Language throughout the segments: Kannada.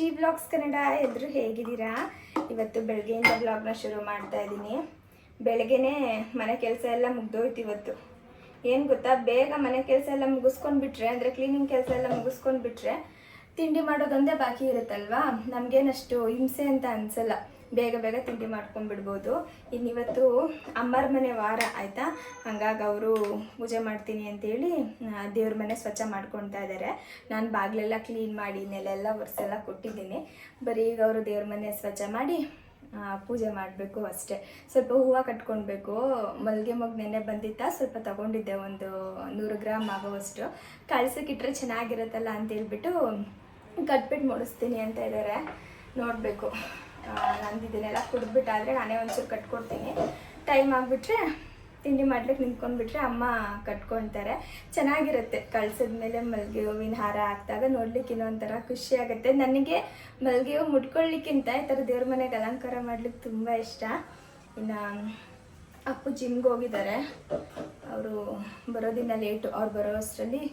ಖುಷಿ ಬ್ಲಾಗ್ಸ್ ಕನ್ನಡ ಎಲ್ಲರೂ ಹೇಗಿದ್ದೀರಾ? ಇವತ್ತು ಬೆಳಗ್ಗೆಯಿಂದ ಬ್ಲಾಗ್ನ ಶುರು ಮಾಡ್ತಾ ಇದ್ದೀನಿ. ಬೆಳಗ್ಗೆನೇ ಮನೆ ಕೆಲಸ ಎಲ್ಲ ಮುಗ್ದೋಯ್ತು. ಇವತ್ತು ಏನು ಗೊತ್ತಾ, ಬೇಗ ಮನೆ ಕೆಲಸ ಎಲ್ಲ ಮುಗಿಸ್ಕೊಂಡ್ಬಿಟ್ರೆ, ಅಂದರೆ ಕ್ಲೀನಿಂಗ್ ಕೆಲಸ ಎಲ್ಲ ಮುಗಿಸ್ಕೊಂಡ್ಬಿಟ್ರೆ ತಿಂಡಿ ಮಾಡೋದೊಂದೇ ಬಾಕಿ ಇರುತ್ತಲ್ವಾ, ನಮಗೇನಷ್ಟು ಹಿಂಸೆ ಅಂತ ಅನಿಸಲ್ಲ. ಬೇಗ ಬೇಗ ತಿಂಡಿ ಮಾಡ್ಕೊಂಡ್ಬಿಡ್ಬೋದು. ಇನ್ನಿವತ್ತು ಅಮ್ಮರ ಮನೆ ವಾರ ಆಯಿತಾ, ಹಂಗಾಗಿ ಅವರು ಪೂಜೆ ಮಾಡ್ತೀನಿ ಅಂತೇಳಿ ದೇವ್ರ ಮನೆ ಸ್ವಚ್ಛ ಮಾಡ್ಕೊಳ್ತಾ ಇದ್ದಾರೆ. ನಾನು ಬಾಗಿಲೆಲ್ಲ ಕ್ಲೀನ್ ಮಾಡಿ ನೆಲೆಲ್ಲ ಒರೆಸೆಲ್ಲ ಕೊಟ್ಟಿದ್ದೀನಿ. ಬರೀ ಈಗ ಅವರು ದೇವ್ರ ಮನೆ ಸ್ವಚ್ಛ ಮಾಡಿ ಪೂಜೆ ಮಾಡಬೇಕು ಅಷ್ಟೇ. ಸ್ವಲ್ಪ ಹೂವು ಕಟ್ಕೊಳ್ಬೇಕು. ಮಲ್ಲಿಗೆ ಮೊಗ್ಗು ನೆನ್ನೆ ಬಂದಿತ್ತ, ಸ್ವಲ್ಪ ತಗೊಂಡಿದ್ದೆ, ಒಂದು 100 ಗ್ರಾಮ್ ಆಗೋವಷ್ಟು. ಕಳ್ಸಕ್ಕಿಟ್ರೆ ಚೆನ್ನಾಗಿರುತ್ತಲ್ಲ ಅಂತೇಳ್ಬಿಟ್ಟು ಕಟ್ಬಿಟ್ಟು ಮುಡಿಸ್ತೀನಿ ಅಂತ ಇದ್ದಾರೆ. ನೋಡಬೇಕು, ನಂದಿದ್ದನ್ನೆಲ್ಲ ಕುಡಿದ್ಬಿಟ್ಟಾದರೆ ನಾನೇ ಒಂಚೂರು ಕಟ್ಕೊಡ್ತೀನಿ. ಟೈಮ್ ಆಗಿಬಿಟ್ರೆ ತಿಂಡಿ ಮಾಡ್ಲಿಕ್ಕೆ ನಿಂತ್ಕೊಂಡ್ಬಿಟ್ರೆ ಅಮ್ಮ ಕಟ್ಕೊಳ್ತಾರೆ. ಚೆನ್ನಾಗಿರುತ್ತೆ. ಕಳ್ಸಿದ್ಮೇಲೆ ಮಲ್ಲಿಗೆ ಹೂವಿನ ಹಾರ ಹಾಕಿದಾಗ ನೋಡ್ಲಿಕ್ಕೆ ಇನ್ನೊಂಥರ ಖುಷಿ ಆಗುತ್ತೆ. ನನಗೆ ಮಲ್ಲಿಗೆ ಹೂವು ಮುಟ್ಕೊಳ್ಳಿಕ್ಕಿಂತ ಈ ಥರ ದೇವ್ರ ಮನೆಗೆ ಅಲಂಕಾರ ಮಾಡ್ಲಿಕ್ಕೆ ತುಂಬ ಇಷ್ಟ. ಇನ್ನು ಅಪ್ಪು ಜಿಮ್ಗೆ ಹೋಗಿದ್ದಾರೆ. ಅವರು ಬರೋದಿನ ಲೇಟು. ಅವ್ರು ಬರೋ ಅಷ್ಟರಲ್ಲಿ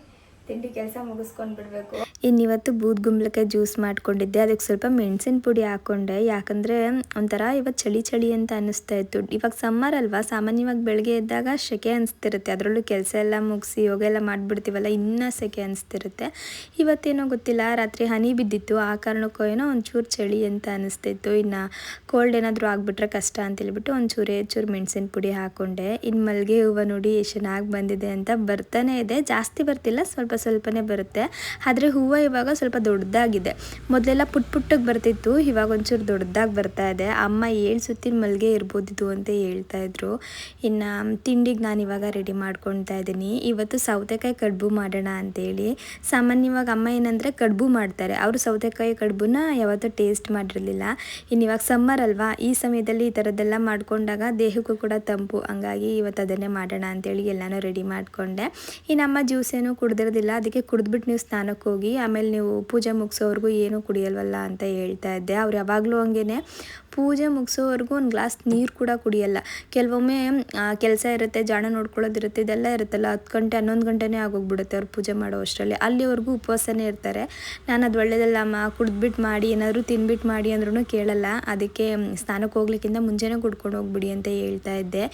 ತಿಂಡಿ ಕೆಲಸ ಮುಗಿಸ್ಕೊಂಡು ಬಿಡಬೇಕು. ಇನ್ನಿವತ್ತು ಬೂದ್ಗುಂಬಳಕಾಯಿ ಜ್ಯೂಸ್ ಮಾಡ್ಕೊಂಡಿದ್ದೆ. ಅದಕ್ಕೆ ಸ್ವಲ್ಪ ಮೆಣಸಿನ ಪುಡಿ ಹಾಕ್ಕೊಂಡೆ. ಯಾಕಂದರೆ ಒಂಥರ ಇವತ್ತು ಚಳಿ ಚಳಿ ಅಂತ ಅನ್ನಿಸ್ತಾ ಇತ್ತು. ಇವಾಗ ಸಮ್ಮರ್ ಅಲ್ವಾ, ಸಾಮಾನ್ಯವಾಗಿ ಬೆಳಗ್ಗೆ ಎದ್ದಾಗ ಸೆಕೆ ಅನಿಸ್ತಿರುತ್ತೆ. ಅದರಲ್ಲೂ ಕೆಲಸ ಎಲ್ಲ ಮುಗಿಸಿ ಯೋಗ ಎಲ್ಲ ಮಾಡಿಬಿಡ್ತೀವಲ್ಲ, ಇನ್ನೂ ಸೆಕೆ ಅನಿಸ್ತಿರುತ್ತೆ. ಇವತ್ತೇನೋ ಗೊತ್ತಿಲ್ಲ, ರಾತ್ರಿ ಹನಿ ಬಿದ್ದಿತ್ತು, ಆ ಕಾರಣಕ್ಕೂ ಏನೋ ಒಂಚೂರು ಚಳಿ ಅಂತ ಅನ್ನಿಸ್ತಿತ್ತು. ಇನ್ನು ಕೋಲ್ಡ್ ಏನಾದರೂ ಆಗಿಬಿಟ್ರೆ ಕಷ್ಟ ಅಂತೇಳ್ಬಿಟ್ಟು ಒಂಚೂರು ಮೆಣಸಿನ ಪುಡಿ ಹಾಕ್ಕೊಂಡೆ. ಇನ್ನು ಮಲ್ಲಿಗೆ ಹೂವು ನೋಡಿ ಎಷ್ಟು ಚೆನ್ನಾಗಿ ಬಂದಿದೆ ಅಂತ ಬರ್ತಾನೆ ಇದೆ. ಜಾಸ್ತಿ ಬರ್ತಿಲ್ಲ, ಸ್ವಲ್ಪನೇ ಬರುತ್ತೆ. ಆದರೆ ಹೂವು ಇವಾಗ ಸ್ವಲ್ಪ ದೊಡ್ಡದಾಗಿದೆ. ಮೊದಲೆಲ್ಲ ಪುಟ್ಟಕ್ಕೆ ಬರ್ತಿತ್ತು, ಇವಾಗ ಒಂಚೂರು ದೊಡ್ಡದಾಗಿ ಬರ್ತಾ ಇದೆ. ಅಮ್ಮ 7 ಸುತ್ತಿನ ಮಲ್ಲಿಗೆ ಇರ್ಬೋದಿತ್ತು ಅಂತ ಹೇಳ್ತಾ ಇದ್ರು. ಇನ್ನು ತಿಂಡಿಗೆ ನಾನು ಇವಾಗ ರೆಡಿ ಮಾಡ್ಕೊಳ್ತಾ ಇದ್ದೀನಿ. ಇವತ್ತು ಸೌತೆಕಾಯಿ ಕಡುಬು ಮಾಡೋಣ ಅಂತೇಳಿ. ಸಾಮಾನ್ಯವಾಗಿ ಅಮ್ಮ ಏನಂದರೆ ಕಡುಬು ಮಾಡ್ತಾರೆ. ಅವರು ಸೌತೆಕಾಯಿ ಕಡುಬುನ ಯಾವತ್ತೂ ಟೇಸ್ಟ್ ಮಾಡಿರಲಿಲ್ಲ. ಇನ್ನು ಇವಾಗ ಸಮ್ಮರ್ ಅಲ್ವಾ, ಈ ಸಮಯದಲ್ಲಿ ಈ ಥರದ್ದೆಲ್ಲ ಮಾಡ್ಕೊಂಡಾಗ ದೇಹಕ್ಕೂ ಕೂಡ ತಂಪು. ಹಂಗಾಗಿ ಇವತ್ತು ಅದನ್ನೇ ಮಾಡೋಣ ಅಂತೇಳಿ ಎಲ್ಲನೂ ರೆಡಿ ಮಾಡಿಕೊಂಡೆ. ಇನ್ನು ಅಮ್ಮ ಜ್ಯೂಸ್ ಏನೂ ಕುಡ್ದಿರೋದಿಲ್ಲ, ಅದಕ್ಕೆ ಕುಡಿದ್ಬಿಟ್ಟು ನೀವು ಸ್ನಾನಕ್ಕೆ ಹೋಗಿ ಆಮೇಲೆ ನೀವು ಪೂಜೆ ಮುಗಿಸೋವರೆಗೂ ಏನೂ ಕುಡಿಯಲ್ವಲ್ಲ ಅಂತ ಹೇಳ್ತಾ ಇದ್ದೆ. ಅವ್ರು ಯಾವಾಗಲೂ ಹಂಗೇ ಪೂಜೆ ಮುಗಿಸೋವರೆಗೂ ಒಂದು ಗ್ಲಾಸ್ ನೀರು ಕೂಡ ಕುಡಿಯಲ್ಲ. ಕೆಲವೊಮ್ಮೆ ಕೆಲಸ ಇರುತ್ತೆ, ಜಾಣ ನೋಡ್ಕೊಳ್ಳೋದಿರುತ್ತೆ, ಇದೆಲ್ಲ ಇರುತ್ತಲ್ಲ, 10 ಗಂಟೆ 11 ಗಂಟೆನೇ ಆಗೋಗ್ಬಿಡುತ್ತೆ ಅವ್ರು ಪೂಜೆ ಮಾಡೋ ಅಷ್ಟರಲ್ಲಿ. ಅಲ್ಲಿವರೆಗೂ ಉಪವಾಸನೇ ಇರ್ತಾರೆ. ನಾನು ಅದು ಒಳ್ಳೆಯದಲ್ಲ ಅಮ್ಮ, ಕುಡಿದ್ಬಿಟ್ಟು ಮಾಡಿ ಏನಾದರೂ ತಿನ್ಬಿಟ್ಟು ಮಾಡಿ ಅಂದ್ರೂ ಕೇಳಲ್ಲ. ಅದಕ್ಕೆ ಸ್ನಾನಕ್ಕೆ ಹೋಗ್ಲಿಕ್ಕಿಂತ ಮುಂಚೆನೇ ಕುಡ್ಕೊಂಡು ಹೋಗ್ಬಿಡಿ ಅಂತ ಹೇಳ್ತಾ ಇದ್ದೆ.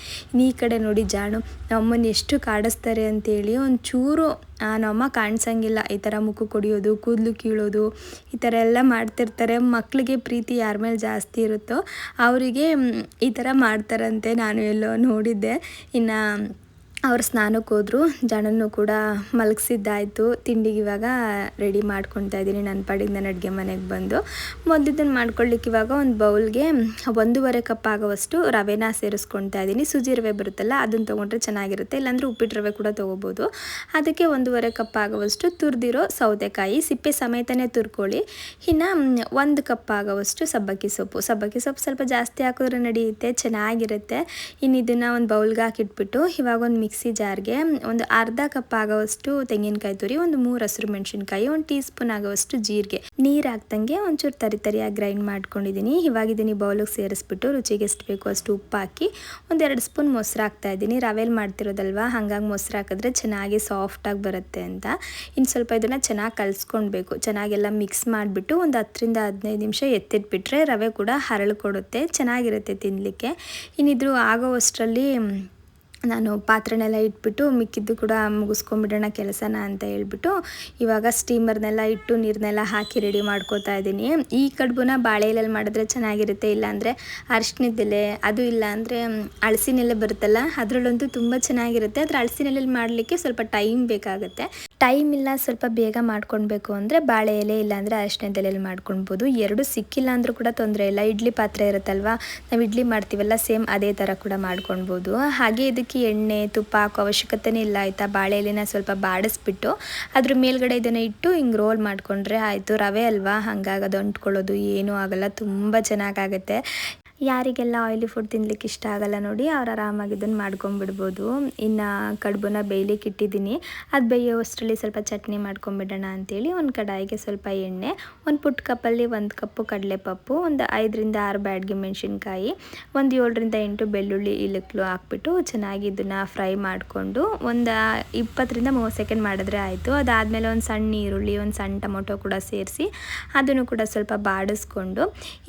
ಈ ಕಡೆ ನೋಡಿ ಜಾಣು ನಮ್ಮನ್ನು ಎಷ್ಟು ಕಾಡಿಸ್ತಾರೆ ಅಂತೇಳಿ ಒಂಚೂರು ನಮ್ಮಮ್ಮ ಕಾಣಿಸಂಗಿಲ್ಲ. ಈ ಥರ ಮುಖ ಕೊಡಿಯೋದು, ಕೂದಲು ಕೀಳೋದು, ಈ ಥರ ಎಲ್ಲ ಮಾಡ್ತಿರ್ತಾರೆ. ಮಕ್ಕಳಿಗೆ ಪ್ರೀತಿ ಯಾರ ಮೇಲೆ ಜಾಸ್ತಿ ಇರುತ್ತೋ ಅವರಿಗೆ ಈ ಥರ ಮಾಡ್ತಾರಂತೆ. ನಾನು ಎಲ್ಲೋ ನೋಡಿದ್ದೆ. ಇನ್ನು ಅವ್ರು ಸ್ನಾನಕ್ಕೆ ಹೋದರು. ಜಾಣನ್ನು ಕೂಡ ಮಲಗಿಸಿದ್ದಾಯಿತು. ತಿಂಡಿಗೆ ಇವಾಗ ರೆಡಿ ಮಾಡ್ಕೊತಾ ಇದ್ದೀನಿ. ನನ್ನ ಪಾಡಿಗೆ ನಾನು ಅಡುಗೆ ಮನೆಗೆ ಬಂದು ಮೊದಲಿದ್ದನ್ನು ಮಾಡ್ಕೊಳ್ಳಿಕ್ಕೆ ಇವಾಗ ಒಂದು ಬೌಲ್ಗೆ 1.5 ಕಪ್ ಆಗೋವಷ್ಟು ರವೆನ ಸೇರಿಸ್ಕೊತಾ ಇದ್ದೀನಿ. ಸುಜಿ ರವೆ ಬರುತ್ತಲ್ಲ, ಅದನ್ನು ತೊಗೊಂಡ್ರೆ ಚೆನ್ನಾಗಿರುತ್ತೆ. ಇಲ್ಲಾಂದರೆ ಉಪ್ಪಿಟ್ಟು ರವೆ ಕೂಡ ತೊಗೋಬೋದು. ಅದಕ್ಕೆ 1.5 ಕಪ್ ಆಗೋವಷ್ಟು ತುರಿದಿರೋ ಸೌತೆಕಾಯಿ, ಸಿಪ್ಪೆ ಸಮೇತನೇ ತುರ್ಕೊಳ್ಳಿ. ಇನ್ನು 1 ಕಪ್ ಆಗೋವಷ್ಟು ಸಬ್ಬಕ್ಕಿ ಸೊಪ್ಪು ಸ್ವಲ್ಪ ಜಾಸ್ತಿ ಹಾಕಿದ್ರೆ ನಡೆಯುತ್ತೆ, ಚೆನ್ನಾಗಿರುತ್ತೆ. ಇನ್ನು ಇದನ್ನು ಒಂದು ಬೌಲ್ಗೆ ಹಾಕಿಟ್ಬಿಟ್ಟು ಇವಾಗ ಒಂದು ಮಿಕ್ಸಿ ಜಾರ್ಗೆ ಒಂದು ಅರ್ಧ ಕಪ್ ಆಗೋವಷ್ಟು ತೆಂಗಿನಕಾಯಿ ತುರಿ, ಒಂದು 3 ಹಸಿರು ಮೆಣಸಿನ್ಕಾಯಿ, 1 ಟೀ ಸ್ಪೂನ್ ಆಗೋವಷ್ಟು ಜೀರಿಗೆ, ನೀರು ಹಾಕ್ದಂಗೆ ಒಂಚೂರು ತರಿಯಾಗಿ ಗ್ರೈಂಡ್ ಮಾಡ್ಕೊಂಡಿದ್ದೀನಿ. ಇವಾಗ ಇದನ್ನು ಬೌಲಿಗೆ ಸೇರಿಸ್ಬಿಟ್ಟು ರುಚಿಗೆ ಎಷ್ಟು ಬೇಕೋ ಅಷ್ಟು ಉಪ್ಪು ಹಾಕಿ 1-2 ಸ್ಪೂನ್ ಮೊಸರು ಹಾಕ್ತಾ ಇದ್ದೀನಿ. ರವೆಲ್ ಮಾಡ್ತಿರೋದಲ್ವ, ಹಾಗಾಗಿ ಮೊಸರು ಹಾಕಿದ್ರೆ ಚೆನ್ನಾಗಿ ಸಾಫ್ಟಾಗಿ ಬರುತ್ತೆ ಅಂತ. ಇನ್ನು ಸ್ವಲ್ಪ ಇದನ್ನು ಚೆನ್ನಾಗಿ ಕಲಿಸ್ಕೊಳ್ಬೇಕು. ಚೆನ್ನಾಗೆಲ್ಲ ಮಿಕ್ಸ್ ಮಾಡಿಬಿಟ್ಟು ಒಂದು 10ರಿಂದ 15 ನಿಮಿಷ ಎತ್ತಿಟ್ಬಿಟ್ರೆ ರವೆ ಕೂಡ ಹರಳ್ಕೊಡುತ್ತೆ, ಚೆನ್ನಾಗಿರುತ್ತೆ ತಿನ್ನಲಿಕ್ಕೆ. ಇನ್ನಿದ್ರು ಆಗೋವಷ್ಟರಲ್ಲಿ ನಾನು ಪಾತ್ರೆನೆಲ್ಲ ಇಟ್ಬಿಟ್ಟು ಮಿಕ್ಕಿದ್ದು ಕೂಡ ಮುಗಿಸ್ಕೊಂಡ್ಬಿಡೋಣ ಕೆಲಸನ ಅಂತ ಹೇಳ್ಬಿಟ್ಟು ಇವಾಗ ಸ್ಟೀಮರ್ನೆಲ್ಲ ಇಟ್ಟು ನೀರನ್ನೆಲ್ಲ ಹಾಕಿ ರೆಡಿ ಮಾಡ್ಕೋತಾ ಇದ್ದೀನಿ. ಈ ಕಡುಬುನ ಬಾಳೆ ಎಲೆಯಲ್ಲಿ ಮಾಡಿದ್ರೆ ಚೆನ್ನಾಗಿರುತ್ತೆ, ಇಲ್ಲಾಂದರೆ ಅರಿಶಿಣದೆಲೆ, ಅದು ಇಲ್ಲಾಂದರೆ ಹಲಸಿನೆಲೆ ಬರುತ್ತಲ್ಲ, ಅದರಲ್ಲಂತೂ ತುಂಬ ಚೆನ್ನಾಗಿರುತ್ತೆ. ಆದರೆ ಹಲಸಿನೆಲೆಯಲ್ಲಿ ಮಾಡಲಿಕ್ಕೆ ಸ್ವಲ್ಪ ಟೈಮ್ ಬೇಕಾಗುತ್ತೆ. ಟೈಮ್ ಇಲ್ಲ, ಸ್ವಲ್ಪ ಬೇಗ ಮಾಡ್ಕೊಳ್ಬೇಕು ಅಂದರೆ ಬಾಳೆ ಎಲೆ ಇಲ್ಲಾಂದರೆ ಅರಿಶಿಣದೆಲೆಯಲ್ಲಿ ಮಾಡ್ಕೊಳ್ಬೋದು. 2 ಸಿಕ್ಕಿಲ್ಲ ಅಂದರೂ ಕೂಡ ತೊಂದರೆ ಇಲ್ಲ. ಇಡ್ಲಿ ಪಾತ್ರೆ ಇರುತ್ತಲ್ವ, ನಾವು ಇಡ್ಲಿ ಮಾಡ್ತೀವಲ್ಲ, ಸೇಮ್ ಅದೇ ಥರ ಕೂಡ ಮಾಡ್ಕೊಳ್ಬೋದು. ಹಾಗೆ ಇದಕ್ಕೆ ಎಣ್ಣೆ ತುಪ್ಪ ಹಾಕೋ ಅವಶ್ಯಕತೆನೇ ಇಲ್ಲ ಆಯಿತಾ. ಬಾಳೆ ಎಲೆನ ಸ್ವಲ್ಪ ಬಾಡಿಸ್ಬಿಟ್ಟು ಅದ್ರ ಮೇಲ್ಗಡೆ ಇದನ್ನು ಇಟ್ಟು ಹಿಂಗೆ ರೋಲ್ ಮಾಡಿಕೊಂಡ್ರೆ ಆಯಿತು. ರವೆ ಅಲ್ವಾ, ಹಾಗಾಗಿ ಅದು ಅಂಟ್ಕೊಳ್ಳೋದು ಏನೂ ಆಗಲ್ಲ, ತುಂಬ ಚೆನ್ನಾಗಾಗುತ್ತೆ. ಯಾರಿಗೆಲ್ಲ ಆಯಿಲಿ ಫುಡ್ ತಿನ್ಲಿಕ್ಕೆ ಇಷ್ಟ ಆಗಲ್ಲ ನೋಡಿ ಅವ್ರು ಆರಾಮಾಗಿ ಇದನ್ನು ಮಾಡ್ಕೊಂಬಿಡ್ಬೋದು. ಇನ್ನು ಕಡುಬನ್ನ ಬೇಯ್ಲಿಕ್ಕೆ ಇಟ್ಟಿದ್ದೀನಿ. ಅದು ಬೇಯೋಷ್ಟರಲ್ಲಿ ಸ್ವಲ್ಪ ಚಟ್ನಿ ಮಾಡ್ಕೊಂಬಿಡೋಣ ಅಂತೇಳಿ ಒಂದು ಕಡಾಯಿಗೆ ಸ್ವಲ್ಪ ಎಣ್ಣೆ, ಒಂದು ಪುಟ್ಟ ಕಪ್ಪಲ್ಲಿ 1 ಕಪ್ಪು ಕಡಲೆಪಪ್ಪು, ಒಂದು 5ರಿಂದ 6 ಬ್ಯಾಡಗಿ ಮೆಣಸಿನ್ಕಾಯಿ, ಒಂದು 7ರಿಂದ 8 ಬೆಳ್ಳುಳ್ಳಿ ಇಲಕ್ಲು ಹಾಕ್ಬಿಟ್ಟು ಚೆನ್ನಾಗಿ ಇದನ್ನು ಫ್ರೈ ಮಾಡಿಕೊಂಡು ಒಂದು 20ರಿಂದ 30 ಸೆಕೆಂಡ್ ಮಾಡಿದ್ರೆ ಆಯಿತು. ಅದಾದಮೇಲೆ ಒಂದು ಸಣ್ಣ ಈರುಳ್ಳಿ, ಒಂದು ಸಣ್ಣ ಟೊಮೊಟೊ ಕೂಡ ಸೇರಿಸಿ ಅದನ್ನು ಕೂಡ ಸ್ವಲ್ಪ ಬಾಡಿಸ್ಕೊಂಡು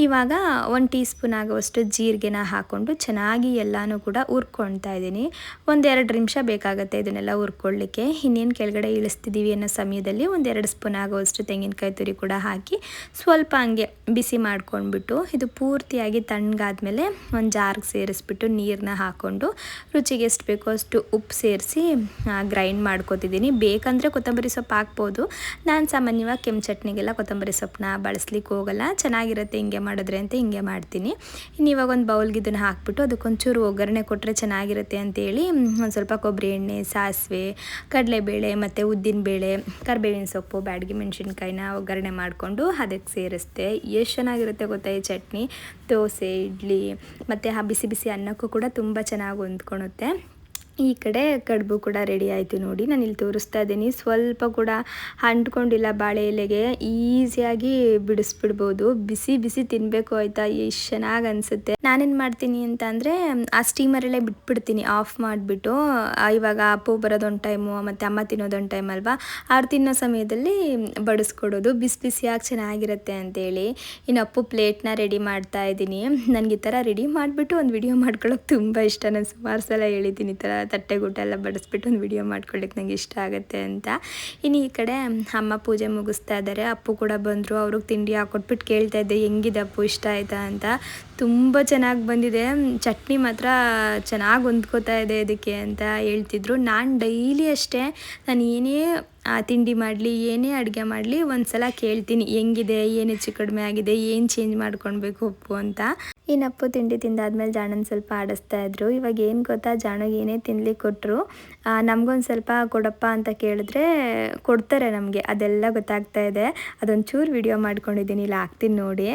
ಇವಾಗ 1 ಟೀ ಸ್ಪೂನ್ ಆಗುವಷ್ಟು ಜೀರಿಗೆನ ಹಾಕ್ಕೊಂಡು ಚೆನ್ನಾಗಿ ಎಲ್ಲನೂ ಕೂಡ ಹುರ್ಕೊಳ್ತಾ ಇದ್ದೀನಿ. 1-2 ನಿಮಿಷ ಬೇಕಾಗುತ್ತೆ ಇದನ್ನೆಲ್ಲ ಹುರ್ಕೊಳ್ಳಿಕ್ಕೆ. ಇನ್ನೇನು ಕೆಳಗಡೆ ಇಳಿಸ್ತಿದ್ದೀವಿ ಅನ್ನೋ ಸಮಯದಲ್ಲಿ 1-2 ಸ್ಪೂನ್ ಆಗುವಷ್ಟು ತೆಂಗಿನಕಾಯಿ ತುರಿ ಕೂಡ ಹಾಕಿ ಸ್ವಲ್ಪ ಹಂಗೆ ಬಿಸಿ ಮಾಡ್ಕೊಂಡ್ಬಿಟ್ಟು ಇದು ಪೂರ್ತಿಯಾಗಿ ತಣ್ಣಗಾದ್ಮೇಲೆ ಒಂದು ಜಾರ್ಗೆ ಸೇರಿಸ್ಬಿಟ್ಟು ನೀರನ್ನ ಹಾಕ್ಕೊಂಡು ರುಚಿಗೆ ಎಷ್ಟು ಬೇಕೋ ಅಷ್ಟು ಉಪ್ಪು ಸೇರಿಸಿ ಗ್ರೈಂಡ್ ಮಾಡ್ಕೊತಿದ್ದೀನಿ. ಬೇಕಂದರೆ ಕೊತ್ತಂಬರಿ ಸೊಪ್ಪು ಹಾಕ್ಬೋದು. ನಾನು ಸಾಮಾನ್ಯವಾಗಿ ಕೆಂಪು ಚಟ್ನಿಗೆಲ್ಲ ಕೊತ್ತಂಬರಿ ಸೊಪ್ಪನ್ನ ಬಳಸ್ಲಿಕ್ಕೆ ಹೋಗಲ್ಲ, ಚೆನ್ನಾಗಿರುತ್ತೆ ಹಿಂಗೆ ಮಾಡಿದ್ರೆ ಅಂತ ಹಿಂಗೆ ಮಾಡ್ತೀನಿ. ಇನ್ನು ಇವಾಗ ಒಂದು ಬೌಲ್ಗೆ ಇದನ್ನು ಹಾಕ್ಬಿಟ್ಟು ಅದಕ್ಕೊಂಚೂರು ಒಗ್ಗರಣೆ ಕೊಟ್ಟರೆ ಚೆನ್ನಾಗಿರುತ್ತೆ ಅಂತೇಳಿ ಒಂದು ಸ್ವಲ್ಪ ಕೊಬ್ಬರಿ ಎಣ್ಣೆ, ಸಾಸಿವೆ, ಕಡಲೆಬೇಳೆ ಮತ್ತು ಉದ್ದಿನಬೇಳೆ, ಕರಿಬೇವಿನ ಸೊಪ್ಪು, ಬ್ಯಾಡಗಿ ಮೆಣಸಿನ್ಕಾಯಿನ ಒಗ್ಗರಣೆ ಮಾಡಿಕೊಂಡು ಅದಕ್ಕೆ ಸೇರಿಸ್ದೆ. ಎಷ್ಟು ಚೆನ್ನಾಗಿರುತ್ತೆ ಗೊತ್ತಾ ಈ ಚಟ್ನಿ. ದೋಸೆ, ಇಡ್ಲಿ ಮತ್ತು ಬಿಸಿ ಬಿಸಿ ಅನ್ನಕ್ಕೂ ಕೂಡ ತುಂಬ ಚೆನ್ನಾಗಿ ಹೊಂದ್ಕೊಳುತ್ತೆ. ಈ ಕಡೆ ಕಡುಬು ಕೂಡ ರೆಡಿ ಆಯಿತು ನೋಡಿ. ನಾನು ಇಲ್ಲಿ ತೋರಿಸ್ತಾ ಇದ್ದೀನಿ. ಸ್ವಲ್ಪ ಕೂಡ ಅಂಟ್ಕೊಂಡಿಲ್ಲ ಬಾಳೆ ಎಲೆಗೆ, ಈಸಿಯಾಗಿ ಬಿಡಿಸ್ಬಿಡ್ಬೋದು. ಬಿಸಿ ಬಿಸಿ ತಿನ್ನಬೇಕು ಆಯಿತಾ, ಎಷ್ಟು ಚೆನ್ನಾಗಿ ಅನಿಸುತ್ತೆ. ನಾನೇನು ಮಾಡ್ತೀನಿ ಅಂತ ಅಂದರೆ ಆ ಸ್ಟೀಮರಲ್ಲೇ ಬಿಟ್ಬಿಡ್ತೀನಿ ಆಫ್ ಮಾಡಿಬಿಟ್ಟು. ಇವಾಗ ಅಪ್ಪು ಬರೋದೊಂದು ಟೈಮು ಮತ್ತು ಅಮ್ಮ ತಿನ್ನೋದೊಂದು ಟೈಮ್ ಅಲ್ವಾ, ಅವ್ರು ತಿನ್ನೋ ಸಮಯದಲ್ಲಿ ಬಡಿಸ್ಕೊಡೋದು ಬಿಸಿ ಬಿಸಿಯಾಗಿ ಚೆನ್ನಾಗಿರುತ್ತೆ ಅಂತೇಳಿ. ಇನ್ನು ಅಪ್ಪು ಪ್ಲೇಟ್ನ ರೆಡಿ ಮಾಡ್ತಾ ಇದ್ದೀನಿ. ನನಗೆ ಈ ಥರ ರೆಡಿ ಮಾಡಿಬಿಟ್ಟು ಒಂದು ವಿಡಿಯೋ ಮಾಡ್ಕೊಳ್ಳೋಕೆ ತುಂಬ ಇಷ್ಟ. ನಾನು ಸುಮಾರು ಸಲ ಹೇಳಿದ್ದೀನಿ ಈ ಥರ ತಟ್ಟೆಗೂಟ ಎಲ್ಲ ಬಡಿಸ್ಬಿಟ್ಟು ಒಂದು ವಿಡಿಯೋ ಮಾಡ್ಕೊಳ್ಳಿಕ್ಕೆ ನಂಗೆ ಇಷ್ಟ ಆಗುತ್ತೆ ಅಂತ. ಇನ್ನು ಈ ಕಡೆ ಅಮ್ಮ ಪೂಜೆ ಮುಗಿಸ್ತಾ ಇದ್ದಾರೆ. ಅಪ್ಪು ಕೂಡ ಬಂದರು. ಅವ್ರಿಗೆ ತಿಂಡಿ ಹಾಕ್ಕೊಟ್ಬಿಟ್ಟು ಕೇಳ್ತಾ ಇದ್ದೆ ಹೆಂಗಿದೆ ಅಪ್ಪು, ಇಷ್ಟ ಆಯಿತಾ ಅಂತ. ತುಂಬ ಚೆನ್ನಾಗಿ ಬಂದಿದೆ, ಚಟ್ನಿ ಮಾತ್ರ ಚೆನ್ನಾಗಿ ಹೊಂದ್ಕೋತಾ ಇದೆ ಇದಕ್ಕೆ ಅಂತ ಹೇಳ್ತಿದ್ರು. ನಾನು ಡೈಲಿ ಅಷ್ಟೇ, ನಾನು ಏನೇ ತಿಂಡಿ ಮಾಡಲಿ, ಏನೇ ಅಡುಗೆ ಮಾಡಲಿ ಒಂದು ಸಲ ಕೇಳ್ತೀನಿ ಹೆಂಗಿದೆ, ಏನು ಹೆಚ್ಚು ಕಡಿಮೆ ಆಗಿದೆ, ಏನು ಚೇಂಜ್ ಮಾಡ್ಕೊಳ್ಬೇಕು ಉಪ್ಪು ಅಂತ. ಇನ್ನು ಅಪ್ಪು ತಿಂಡಿ ತಿಂದಾದ್ಮೇಲೆ ಜಾಣನ ಸ್ವಲ್ಪ ಆಡಿಸ್ತಾ ಇದ್ರು. ಇವಾಗ ಏನು ಗೊತ್ತಾ, ಜಾಣಿಗೆ ಏನೇ ತಿನ್ಲಿಕ್ಕೆ ಕೊಟ್ಟರು ನಮಗೊಂದು ಸ್ವಲ್ಪ ಕೊಡಪ್ಪ ಅಂತ ಕೇಳಿದ್ರೆ ಕೊಡ್ತಾರೆ ನಮಗೆ, ಅದೆಲ್ಲ ಗೊತ್ತಾಗ್ತಾ ಇದೆ. ಅದೊಂದು ಚೂರು ವಿಡಿಯೋ ಮಾಡ್ಕೊಂಡಿದ್ದೀನಿ, ಇಲ್ಲಿ ಹಾಕ್ತೀನಿ ನೋಡಿ.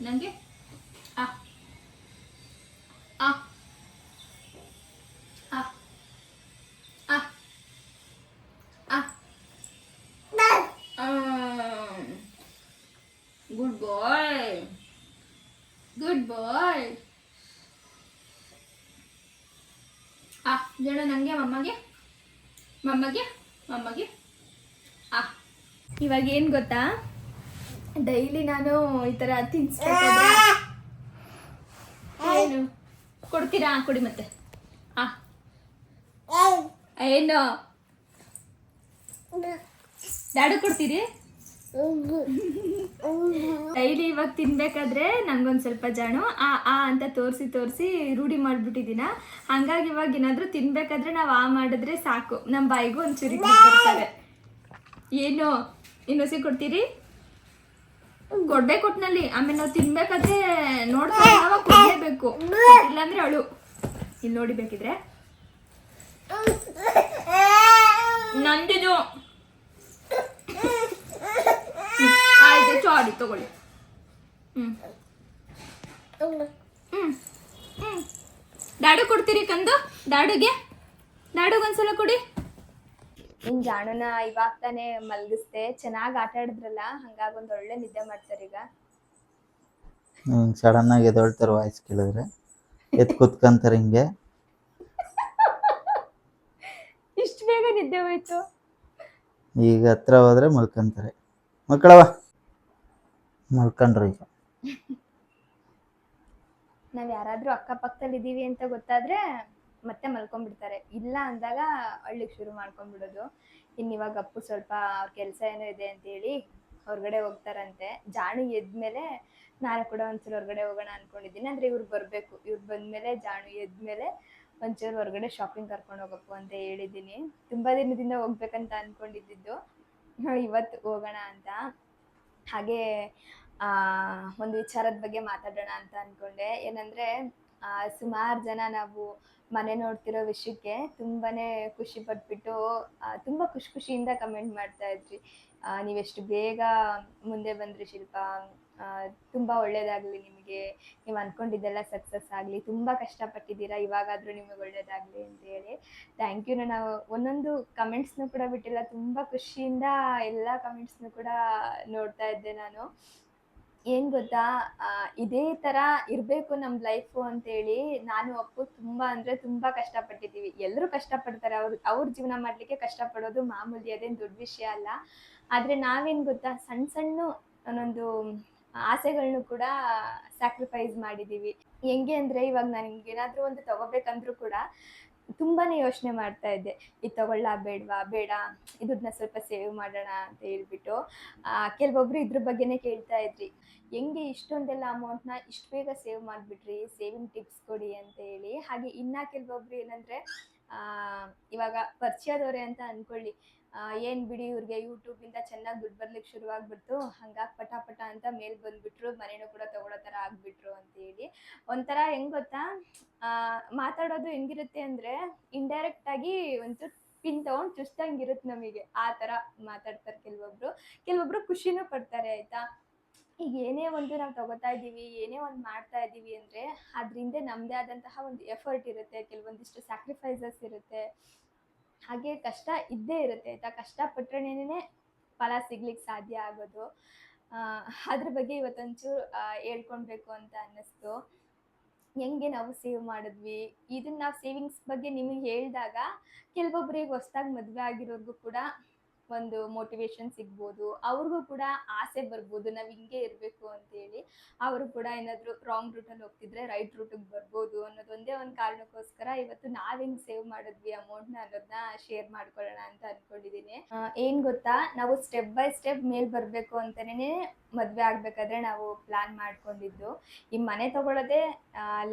ನನಗೆ ಗುಡ್ ಬಾಯ್, ಗುಡ್ ಬಾಯ್. ಜನ ನನಗೆ, ಮಮ್ಮಗೆ, ಮಮ್ಮಗೆ, ಮಮ್ಮಗೆ. ಇವಾಗ ಏನು ಗೊತ್ತಾ, ಡೈಲಿ ನಾನು ಈ ಥರ ತಿನ್ಸ್ಬೇಕಾದ್ರೆ ಏನು ಕೊಡ್ತೀರಾ, ಕೊಡಿ ಮತ್ತೆ. ಏನು ಡ್ಯಾಡು ಕೊಡ್ತೀರಿ ಡೈಲಿ? ಇವಾಗ ತಿನ್ಬೇಕಾದ್ರೆ ನಮ್ಗೊಂದು ಸ್ವಲ್ಪ ಜಾಣು ಅಂತ ತೋರಿಸಿ ರೂಢಿ ಮಾಡಿಬಿಟ್ಟಿದ್ದೀನ. ಹಂಗಾಗಿ ಇವಾಗ ಏನಾದರೂ ತಿನ್ಬೇಕಾದ್ರೆ ನಾವು ಮಾಡಿದ್ರೆ ಸಾಕು, ನಮ್ಮ ಬಾಯಿಗೂ ಒಂಚೂರಿ ಬರ್ತಾರೆ. ಏನು ಇನ್ನೊಸಿ ಕೊಡ್ತೀರಿ? ಕೊಡ್ಬೇಕು ಒಟ್ನಲ್ಲಿ. ಆಮೇಲೆ ನಾವು ತಿನ್ಬೇಕಾದ್ರೆ ನೋಡ್ತಾ ಕೊಡಲೇಬೇಕು, ಇಲ್ಲಾಂದ್ರೆ ಅವಳು ಇಲ್ಲಿ ನೋಡಿ. ಬೇಕಿದ್ರೆ ನಂದಿದು ಆಯ್ತು, ಸಾರಿ ತಗೊಳ್ಳಿ. ಡ್ಯಾಡು ಕೊಡ್ತೀರಿ ಕಂದು? ಡ್ಯಾಡುಗೊಂದ್ಸಲ ಕೊಡಿ. ಇನ್ನು ಜಾಣನ ಇವಾಗ ತಾನೇ ಮಲಗಿಸ್ದೆ, ಚೆನ್ನಾಗಿ ಆಟ ಆಡಿದ್ರಲ್ಲ, ಹಂಗಾಗಿ ಒಂದು ಒಳ್ಳೆ ನಿದ್ದೆ ಮಾಡ್ತಾರೆ ಈಗ. ಸಡನ್ ಆಗಿ ಎದೊಳ್ತಾರೆ, ವಾಯ್ಸ್ ಕೇಳಿದ್ರೆ ಎತ್ ಕುತ್ಕೊಂತಾರೆ ಹಿಂಗೆ. ಇಷ್ಟು ಬೇಗ ನಿದ್ದೆ ಹೋಯ್ತು? ಈಗ ಹತ್ರ ಹೋದ್ರೆ ಮಲ್ಕೊಂತಾರೆ. ಮಕ್ಕಳವ ಮಲ್ಕೊಂಡ್ರು ಈಗ. ನಾವ್ ಯಾರಾದ್ರೂ ಅಕ್ಕಪಕ್ಕದಲ್ಲಿ ಇದೀವಿ ಅಂತ ಗೊತ್ತಾದ್ರೆ ಮತ್ತೆ ಮಲ್ಕೊಂಡ್ಬಿಡ್ತಾರೆ, ಇಲ್ಲ ಅಂದಾಗ ಅಳ್ಳಿಕ್ ಶುರು ಮಾಡ್ಕೊಂಡ್ಬಿಡೋದು. ಇವಾಗ ಅಪ್ಪು ಸ್ವಲ್ಪ ಅವ್ರ ಕೆಲಸ ಏನೋ ಇದೆ ಅಂತೇಳಿ ಹೊರಗಡೆ ಹೋಗ್ತಾರಂತೆ. ಜಾಣು ಎದ್ಮೇಲೆ ನಾನು ಕೂಡ ಒಂಚೂರು ಹೊರಗಡೆ ಹೋಗೋಣ ಅನ್ಕೊಂಡಿದ್ದೀನಿ. ಅಂದ್ರೆ ಇವ್ರು ಬರ್ಬೇಕು, ಇವ್ರು ಬಂದ್ಮೇಲೆ ಜಾಣು ಎದ್ಮೇಲೆ ಒಂಚೂರು ಹೊರಗಡೆ ಶಾಪಿಂಗ್ ಕರ್ಕೊಂಡು ಹೋಗಪ್ಪು ಅಂತ ಹೇಳಿದ್ದೀನಿ. ತುಂಬಾ ದಿನದಿಂದ ಹೋಗ್ಬೇಕಂತ ಅನ್ಕೊಂಡಿದ್ದು, ಇವತ್ತು ಹೋಗೋಣ ಅಂತ. ಹಾಗೆ ಒಂದು ವಿಚಾರದ ಬಗ್ಗೆ ಮಾತಾಡೋಣ ಅಂತ ಅನ್ಕೊಂಡೆ. ಏನಂದ್ರೆ ಸುಮಾರು ಜನ ನಾವು ಮನೆ ನೋಡ್ತಿರೋ ವಿಷಯಕ್ಕೆ ತುಂಬಾನೇ ಖುಷಿ ಪಟ್ಬಿಟ್ಟು ತುಂಬಾ ಖುಷಿಯಿಂದ ಕಮೆಂಟ್ ಮಾಡ್ತಾ ಇದ್ರಿ. ನೀವೆಷ್ಟು ಬೇಗ ಮುಂದೆ ಬಂದ್ರಿ ಶಿಲ್ಪ, ತುಂಬಾ ಒಳ್ಳೇದಾಗ್ಲಿ ನಿಮಗೆ, ನೀವು ಅನ್ಕೊಂಡಿದ್ದೆಲ್ಲ ಸಕ್ಸಸ್ ಆಗ್ಲಿ, ತುಂಬಾ ಕಷ್ಟಪಟ್ಟಿದ್ದೀರಾ, ಇವಾಗಾದ್ರೂ ನಿಮಗೆ ಒಳ್ಳೇದಾಗ್ಲಿ ಅಂತ ಹೇಳಿ. Thank you. ನಾವು ಒಂದೊಂದು ಕಮೆಂಟ್ಸ್ನು ಕೂಡ ಬಿಟ್ಟಿಲ್ಲ, ತುಂಬಾ ಖುಷಿಯಿಂದ ಎಲ್ಲ ಕಮೆಂಟ್ಸ್ನು ಕೂಡ ನೋಡ್ತಾ ಇದ್ದೆ ನಾನು. ಏನ್ ಗೊತ್ತಾ, ಇದೇ ತರ ಇರ್ಬೇಕು ನಮ್ ಲೈಫು ಅಂತೇಳಿ ನಾನು ಅಪ್ಪು ತುಂಬಾ ಅಂದ್ರೆ ತುಂಬಾ ಕಷ್ಟಪಟ್ಟಿದ್ದೀವಿ. ಎಲ್ಲರೂ ಕಷ್ಟಪಡ್ತಾರೆ, ಅವ್ರ ಜೀವನ ಮಾಡ್ಲಿಕ್ಕೆ ಕಷ್ಟಪಡೋದು ಮಾಮೂಲಿ, ಅದೇನ್ ದೊಡ್ಡ ವಿಷಯ ಅಲ್ಲ. ಆದ್ರೆ ನಾವೇನ್ ಗೊತ್ತಾ, ಸಣ್ಣ ಒಂದೊಂದು ಆಸೆಗಳ್ನು ಕೂಡ ಸ್ಯಾಕ್ರಿಫೈಸ್ ಮಾಡಿದೀವಿ. ಹೆಂಗೆ ಅಂದ್ರೆ, ಇವಾಗ ನನ್ಗೆ ಏನಾದ್ರೂ ಒಂದು ತಗೋಬೇಕಂದ್ರೂ ಕೂಡ ತುಂಬಾನೇ ಯೋಚನೆ ಮಾಡ್ತಾ ಇದ್ದೆ. ಇದು ತಗೊಳ್ಳ ಬೇಡ್ವಾ, ಬೇಡ, ಇದನ್ನ ಸ್ವಲ್ಪ ಸೇವ್ ಮಾಡೋಣ ಅಂತ ಹೇಳ್ಬಿಟ್ಟು. ಕೆಲವೊಬ್ರು ಇದ್ರ ಬಗ್ಗೆನೇ ಕೇಳ್ತಾ ಇದ್ರಿ, ಹೆಂಗೆ ಇಷ್ಟೊಂದೆಲ್ಲ ಅಮೌಂಟ್ನ ಇಷ್ಟು ಬೇಗ ಸೇವ್ ಮಾಡಿಬಿಟ್ರಿ, ಸೇವಿಂಗ್ ಟಿಪ್ಸ್ ಕೊಡಿ ಅಂತ ಹೇಳಿ. ಹಾಗೆ ಇನ್ನ ಕೆಲವೊಬ್ರು ಏನಂದ್ರೆ, ಇವಾಗ ಪರಿಚಯದವ್ರೆ ಅಂತ ಅನ್ಕೊಳ್ಳಿ, ಏನ್ ಬಿಡಿ ಇವ್ರಿಗೆ ಯೂಟ್ಯೂಬಿಂದ ಚೆನ್ನಾಗಿ ದುಡ್ಡು ಬರ್ಲಿಕ್ಕೆ ಶುರುವಾಗ್ಬಿಡ್ತು, ಹಂಗಾಗಿ ಪಟ ಅಂತ ಮೇಲ್ ಬಂದ್ಬಿಟ್ರು, ಮನೇನೂ ಕೂಡ ತಗೊಳ್ಳೋ ಥರ ಆಗ್ಬಿಟ್ರು ಅಂತ ಹೇಳಿ. ಒಂಥರ ಹೆಂಗ್ ಗೊತ್ತಾ, ಮಾತಾಡೋದು ಹೆಂಗಿರುತ್ತೆ ಅಂದ್ರೆ, ಇಂಡೈರೆಕ್ಟ್ ಆಗಿ ಒಂಚೂರು ಪಿನ್ ತಗೊಂಡು ಚುಚ್ದಂಗಿರುತ್ತೆ ನಮಗೆ, ಆ ಥರ ಮಾತಾಡ್ತಾರೆ ಕೆಲವೊಬ್ರು ಖುಷಿನೂ ಪಡ್ತಾರೆ ಆಯ್ತಾ. ಈಗ ಏನೇ ಒಂದು ನಾವು ತಗೋತಾ ಇದ್ದೀವಿ, ಏನೇ ಒಂದು ಮಾಡ್ತಾ ಇದ್ದೀವಿ ಅಂದರೆ ಅದ್ರಿಂದ ನಮ್ಮದೇ ಆದಂತಹ ಒಂದು ಎಫರ್ಟ್ ಇರುತ್ತೆ, ಕೆಲವೊಂದಿಷ್ಟು ಸ್ಯಾಕ್ರಿಫೈಸಸ್ ಇರುತ್ತೆ, ಹಾಗೆ ಕಷ್ಟ ಇದ್ದೇ ಇರುತ್ತೆ ಆಯಿತಾ. ಕಷ್ಟಪಟ್ರೇನೇ ಫಲ ಸಿಗ್ಲಿಕ್ಕೆ ಸಾಧ್ಯ ಆಗೋದು. ಅದ್ರ ಬಗ್ಗೆ ಇವತ್ತೊಂಚೂರು ಹೇಳ್ಕೊಳ್ಬೇಕು ಅಂತ ಅನ್ನಿಸ್ತು. ಹೆಂಗೆ ನಾವು ಸೇವ್ ಮಾಡಿದ್ವಿ, ಇದನ್ನ ನಾವು ಸೇವಿಂಗ್ಸ್ ಬಗ್ಗೆ ನಿಮಗೆ ಹೇಳಿದಾಗ ಕೆಲವೊಬ್ಬರಿಗೆ ಹೊಸ್ದಾಗಿ ಮದುವೆ ಆಗಿರೋರ್ಗೂ ಕೂಡ ಒಂದು ಮೋಟಿವೇಶನ್ ಸಿಗ್ಬೋದು, ಅವ್ರಿಗೂ ಕೂಡ ಆಸೆ ಬರ್ಬೋದು ನಾವು ಹಿಂಗೆ ಇರಬೇಕು ಅಂತೇಳಿ. ಅವರು ಕೂಡ ಏನಾದರೂ ರಾಂಗ್ ರೂಟಲ್ಲಿ ಹೋಗ್ತಿದ್ರೆ ರೈಟ್ ರೂಟಿಗೆ ಬರ್ಬೋದು ಅನ್ನೋದೊಂದೇ ಒಂದು ಕಾರಣಕ್ಕೋಸ್ಕರ ಇವತ್ತು ನಾವು ಹೆಂಗೆ ಸೇವ್ ಮಾಡಿದ್ವಿ ಅಮೌಂಟ್ನ ಅನ್ನೋದನ್ನ ಶೇರ್ ಮಾಡ್ಕೊಳ್ಳೋಣ ಅಂತ ಅಂದ್ಕೊಂಡಿದ್ದೀನಿ. ಏನು ಗೊತ್ತಾ, ನಾವು ಸ್ಟೆಪ್ ಬೈ ಸ್ಟೆಪ್ ಮೇಲೆ ಬರಬೇಕು ಅಂತಲೇ ಮದುವೆ ಆಗಬೇಕಾದ್ರೆ ನಾವು ಪ್ಲ್ಯಾನ್ ಮಾಡ್ಕೊಂಡಿದ್ದು. ಈ ಮನೆ ತಗೊಳ್ಳೋದೇ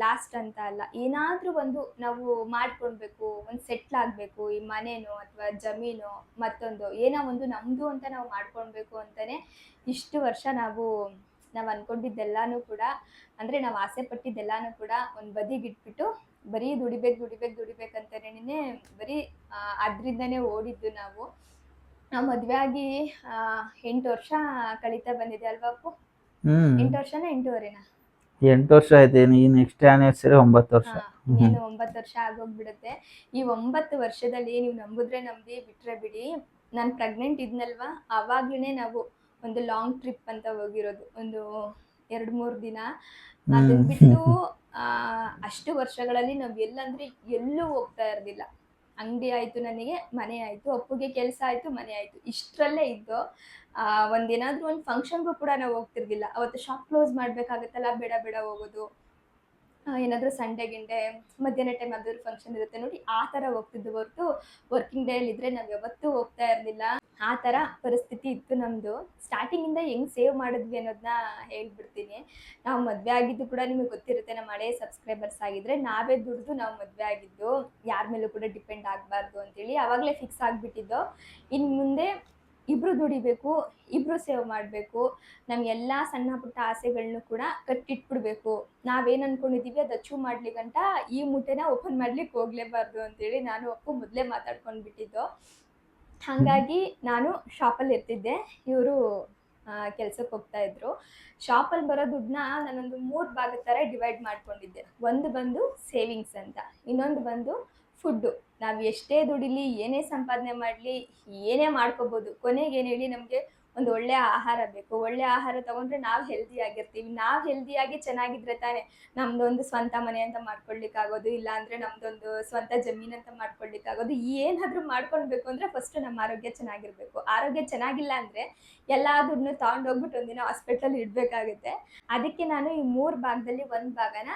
ಲಾಸ್ಟ್ ಅಂತ ಅಲ್ಲ, ಏನಾದರೂ ಒಂದು ನಾವು ಮಾಡ್ಕೊಳ್ಬೇಕು, ಒಂದು ಸೆಟ್ಲ್ ಆಗಬೇಕು, ಈ ಮನೆನೋ ಅಥವಾ ಜಮೀನು ಮತ್ತೊಂದು ಏನೋ ಒಂದು ನಮ್ಮದು ಅಂತ ನಾವು ಮಾಡ್ಕೊಳ್ಬೇಕು ಅಂತಲೇ ಇಷ್ಟು ವರ್ಷ ನಾವು ಅಂದ್ಕೊಂಡಿದ್ದೆಲ್ಲನೂ ಕೂಡ, ಅಂದರೆ ನಾವು ಆಸೆ ಪಟ್ಟಿದ್ದೆಲ್ಲನೂ ಕೂಡ ಒಂದು ಬದಿಗಿಟ್ಬಿಟ್ಟು ಬರೀ ದುಡಿಬೇಕಂತಲೇ ಬರೀ ಅದರಿಂದನೇ ಓಡಿದ್ದು ನಾವು. ಮದುವೆ ಆಗಿ 8 ವರ್ಷ ಕಳೀತಾ ಬಂದಿದೆ ಅಲ್ವಾ ಅಪ್ಪು? 8 ವರ್ಷನ 8.5 8 ವರ್ಷ ಆಯ್ತು. ಈ ನೆಕ್ಸ್ಟ್ ಆನಿವರ್ಸರಿ 9 ವರ್ಷ. ಇನ್ನೇನು 9 ವರ್ಷ ಆಗೋಗ್ಬಿಡುತ್ತೆ. ಈ 9 ವರ್ಷದಲ್ಲಿ ನೀವು ನಂಬಿದ್ರೆ ನಂಬಿ, ಬಿಟ್ರೆ ಬಿಡಿ, ನಾನು ಪ್ರೆಗ್ನೆಂಟ್ ಇದ್ನಲ್ವಾ, ಆವಾಗ್ಲೇ ನಾವು ಒಂದು ಲಾಂಗ್ ಟ್ರಿಪ್ ಅಂತ ಹೋಗಿರೋದು, ಒಂದು 2-3 ದಿನ. ಅದನ್ನ ಬಿಟ್ಟು ಅಷ್ಟು ವರ್ಷಗಳಲ್ಲಿ ನಾವು ಎಲ್ಲೂ ಹೋಗ್ತಾ ಇರಲಿಲ್ಲ. ಅಂಗಡಿ ಆಯಿತು, ನನಗೆ ಮನೆ ಆಯಿತು, ಅಪ್ಪುಗೆ ಕೆಲಸ ಆಯಿತು, ಮನೆ ಆಯಿತು, ಇಷ್ಟರಲ್ಲೇ ಇದ್ದು. ಒಂದೇನಾದರೂ ಒಂದು ಫಂಕ್ಷನ್ಗೂ ಕೂಡ ನಾವು ಹೋಗ್ತಿರ್ಲಿಲ್ಲ. ಅವತ್ತು ಶಾಪ್ ಕ್ಲೋಸ್ ಮಾಡಬೇಕಾಗತ್ತಲ್ಲ, ಬೇಡ ಹೋಗೋದು. ಏನಾದರೂ ಸಂಡೇ ಗಿಂಡೆ ಮಧ್ಯಾಹ್ನ ಟೈಮ್ ಯಾವ್ದಾದ್ರು ಫಂಕ್ಷನ್ ಇರುತ್ತೆ ನೋಡಿ, ಆ ಥರ ಹೋಗ್ತಿದ್ದು ಹೊರತು ವರ್ಕಿಂಗ್ ಡೇಯಲ್ಲಿದ್ದರೆ ನಾವು ಯಾವತ್ತೂ ಹೋಗ್ತಾ ಇರಲಿಲ್ಲ. ಆ ಥರ ಪರಿಸ್ಥಿತಿ ಇತ್ತು ನಮ್ಮದು. ಸ್ಟಾರ್ಟಿಂಗಿಂದ ಹೆಂಗೆ ಸೇವ್ ಮಾಡಿದ್ವಿ ಅನ್ನೋದನ್ನ ಹೇಳ್ಬಿಡ್ತೀನಿ. ನಾವು ಮದುವೆ ಆಗಿದ್ದು ಕೂಡ ನಿಮಗೆ ಗೊತ್ತಿರುತ್ತೆ, ನಮ್ಮ ಹಳೆಯ ಸಬ್ಸ್ಕ್ರೈಬರ್ಸ್ ಆಗಿದ್ದರೆ, ನಾವೇ ದುಡಿದು ನಾವು ಮದುವೆ ಆಗಿದ್ದು, ಯಾರ ಮೇಲೂ ಕೂಡ ಡಿಪೆಂಡ್ ಆಗಬಾರ್ದು ಅಂತೇಳಿ ಆವಾಗಲೇ ಫಿಕ್ಸ್ ಆಗಿಬಿಟ್ಟಿದ್ದು. ಇನ್ನು ಮುಂದೆ ಇಬ್ಬರು ದುಡಿಬೇಕು, ಇಬ್ಬರು ಸೇವ್ ಮಾಡಬೇಕು, ನಮಗೆಲ್ಲ ಸಣ್ಣ ಪುಟ್ಟ ಆಸೆಗಳನ್ನೂ ಕೂಡ ಕಟ್ಟಿಟ್ಬಿಡ್ಬೇಕು. ನಾವೇನು ಅಂದ್ಕೊಂಡಿದ್ದೀವಿ ಅದು ಅಚೀವ್ ಮಾಡ್ಲಿಕ್ಕಂಟ ಈ ಮೂಟೆನ ಓಪನ್ ಮಾಡ್ಲಿಕ್ಕೆ ಹೋಗಲೇಬಾರ್ದು ಅಂತೇಳಿ ನಾನು ಅಪ್ಪು ಮೊದಲೇ ಮಾತಾಡ್ಕೊಂಡು ಬಿಟ್ಟಿದ್ದು. ಹಾಗಾಗಿ ನಾನು ಶಾಪಲ್ಲಿ ಇರ್ತಿದ್ದೆ, ಇವರು ಕೆಲ್ಸಕ್ಕೆ ಹೋಗ್ತಾಯಿದ್ರು. ಶಾಪಲ್ಲಿ ಬರೋ ದುಡ್ಡನ್ನ ನಾನೊಂದು 3 ಭಾಗದ ಥರ ಡಿವೈಡ್ ಮಾಡ್ಕೊಂಡಿದ್ದೆ. ಒಂದು ಬಂದು ಸೇವಿಂಗ್ಸ್ ಅಂತ, ಇನ್ನೊಂದು ಬಂದು ಫುಡ್ಡು. ನಾವು ಎಷ್ಟೇ ದುಡಿಲಿ, ಏನೇ ಸಂಪಾದನೆ ಮಾಡಲಿ, ಏನೇ ಮಾಡ್ಕೋಬೋದು, ಕೊನೆಗೆ ಏನು ಹೇಳಿ, ನಮಗೆ ಒಂದು ಒಳ್ಳೆಯ ಆಹಾರ ಬೇಕು. ಒಳ್ಳೆಯ ಆಹಾರ ತೊಗೊಂಡ್ರೆ ನಾವು ಹೆಲ್ದಿಯಾಗಿರ್ತೀವಿ. ನಾವು ಹೆಲ್ದಿಯಾಗಿ ಚೆನ್ನಾಗಿದ್ರೆ ತಾನೇ ನಮ್ಮದೊಂದು ಸ್ವಂತ ಮನೆ ಅಂತ ಮಾಡ್ಕೊಳ್ಲಿಕ್ಕಾಗೋದು, ಇಲ್ಲಾಂದರೆ ನಮ್ಮದೊಂದು ಸ್ವಂತ ಜಮೀನು ಅಂತ ಮಾಡ್ಕೊಳ್ಲಿಕ್ಕಾಗೋದು. ಏನಾದರೂ ಮಾಡ್ಕೊಳ್ಬೇಕು ಅಂದರೆ ಫಸ್ಟು ನಮ್ಮ ಆರೋಗ್ಯ ಚೆನ್ನಾಗಿರಬೇಕು. ಆರೋಗ್ಯ ಚೆನ್ನಾಗಿಲ್ಲ ಅಂದರೆ ಎಲ್ಲ ದುಡ್ಡನ್ನು ತೊಗೊಂಡೋಗ್ಬಿಟ್ಟು ಒಂದಿನ ಹಾಸ್ಪಿಟ್ಲಲ್ಲಿ ಇಡಬೇಕಾಗುತ್ತೆ. ಅದಕ್ಕೆ ನಾನು ಈ 3 ಭಾಗದಲ್ಲಿ 1 ಭಾಗನ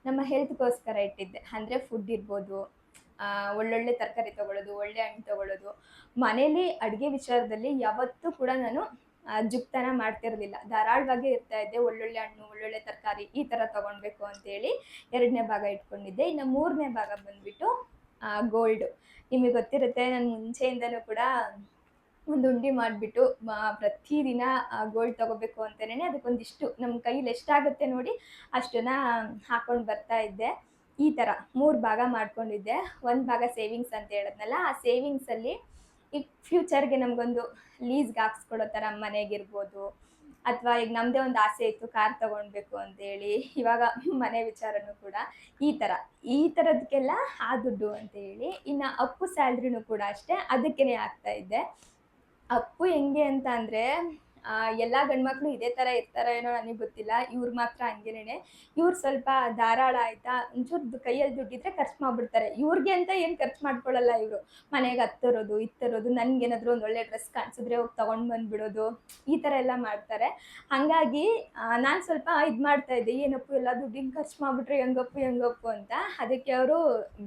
ನಮ್ಮ ಹೆಲ್ತ್ಗೋಸ್ಕರ ಇಟ್ಟಿದ್ದೆ. ಅಂದರೆ ಫುಡ್ ಇರ್ಬೋದು, ಒಳ್ಳೊಳ್ಳೆ ತರಕಾರಿ ತೊಗೊಳ್ಳೋದು, ಒಳ್ಳೆ ಹಣ್ಣು ತೊಗೊಳ್ಳೋದು. ಮನೇಲಿ ಅಡುಗೆ ವಿಚಾರದಲ್ಲಿ ಯಾವತ್ತೂ ಕೂಡ ನಾನು ಜುಕ್ತನ ಮಾಡ್ತಿರಲಿಲ್ಲ, ಧಾರಾಳವಾಗೇ ಇರ್ತಾಯಿದ್ದೆ. ಒಳ್ಳೊಳ್ಳೆ ಹಣ್ಣು, ಒಳ್ಳೊಳ್ಳೆ ತರಕಾರಿ ಈ ಥರ ತೊಗೊಳ್ಬೇಕು ಅಂತೇಳಿ 2ನೇ ಭಾಗ ಇಟ್ಕೊಂಡಿದ್ದೆ. ಇನ್ನು 3ನೇ ಭಾಗ ಬಂದುಬಿಟ್ಟು ಗೋಲ್ಡು. ನಿಮಗೆ ಗೊತ್ತಿರುತ್ತೆ, ನಾನು ಮುಂಚೆಯಿಂದನೂ ಕೂಡ ಒಂದು ಉಂಡೆ ಮಾಡಿಬಿಟ್ಟು ಪ್ರತಿದಿನ ಗೋಲ್ಡ್ ತೊಗೋಬೇಕು ಅಂತಲೇ ಅದಕ್ಕೊಂದಿಷ್ಟು ನಮ್ಮ ಕೈಯಲ್ಲಿ ಎಷ್ಟಾಗುತ್ತೆ ನೋಡಿ ಅಷ್ಟನ್ನ ಹಾಕ್ಕೊಂಡು ಬರ್ತಾ ಇದ್ದೆ. ಈ ಥರ 3 ಭಾಗ ಮಾಡ್ಕೊಂಡಿದ್ದೆ. ಒಂದು ಭಾಗ ಸೇವಿಂಗ್ಸ್ ಅಂತ ಹೇಳಿದ್ನಲ್ಲ, ಆ ಸೇವಿಂಗ್ಸಲ್ಲಿ ಈಗ ಫ್ಯೂಚರ್ಗೆ ನಮಗೊಂದು ಲೀಸ್ಗೆ ಹಾಕ್ಸ್ಕೊಡೋ ಥರ ಮನೆಗಿರ್ಬೋದು, ಅಥವಾ ಈಗ ನಮ್ಮದೇ ಒಂದು ಆಸೆ ಇತ್ತು ಕಾರ್ ತೊಗೊಳ್ಬೇಕು ಅಂತೇಳಿ, ಇವಾಗ ಮನೆ ವಿಚಾರನೂ ಕೂಡ ಈ ಥರದಕ್ಕೆಲ್ಲ ಆ ದುಡ್ಡು ಅಂತೇಳಿ. ಇನ್ನು ಅಪ್ಪು ಸ್ಯಾಲ್ರಿನೂ ಕೂಡ ಅಷ್ಟೇ ಅದಕ್ಕೇ ಹಾಕ್ತಾ ಇದ್ದೆ. ಅಪ್ಪು ಹೆಂಗೆ ಅಂತ ಅಂದರೆ, ಎಲ್ಲ ಗಂಡ್ಮಕ್ಳು ಇದೇ ಥರ ಇರ್ತಾರೋ ಏನೋ ನನಗೆ ಗೊತ್ತಿಲ್ಲ, ಇವ್ರು ಮಾತ್ರ ಹಂಗೇನೆ. ಇವ್ರು ಸ್ವಲ್ಪ ಧಾರಾಳ ಆಯಿತಾ, ಒಂಚೂರು ಕೈಯಲ್ಲಿ ದುಡ್ಡಿದ್ರೆ ಖರ್ಚು ಮಾಡಿಬಿಡ್ತಾರೆ. ಇವ್ರಿಗೆ ಅಂತ ಏನು ಖರ್ಚು ಮಾಡ್ಕೊಳ್ಳಲ್ಲ ಇವರು. ಮನೆಗೆ ಹತ್ತರೋದು ಇತ್ತರೋದು, ನನಗೇನಾದರೂ ಒಂದು ಒಳ್ಳೆ ಡ್ರೆಸ್ ಕಾಣಿಸಿದ್ರೆ ಹೋಗಿ ತೊಗೊಂಡು ಬಂದುಬಿಡೋದು, ಈ ಥರ ಎಲ್ಲ ಮಾಡ್ತಾರೆ. ಹಾಗಾಗಿ ನಾನು ಸ್ವಲ್ಪ ಇದು ಮಾಡ್ತಾಯಿದ್ದೆ, ಏನಪ್ಪು ಎಲ್ಲ ದುಡ್ಡಿನ ಖರ್ಚು ಮಾಡಿಬಿಟ್ರೆ ಹೆಂಗಪ್ಪು ಅಂತ. ಅದಕ್ಕೆ ಅವರು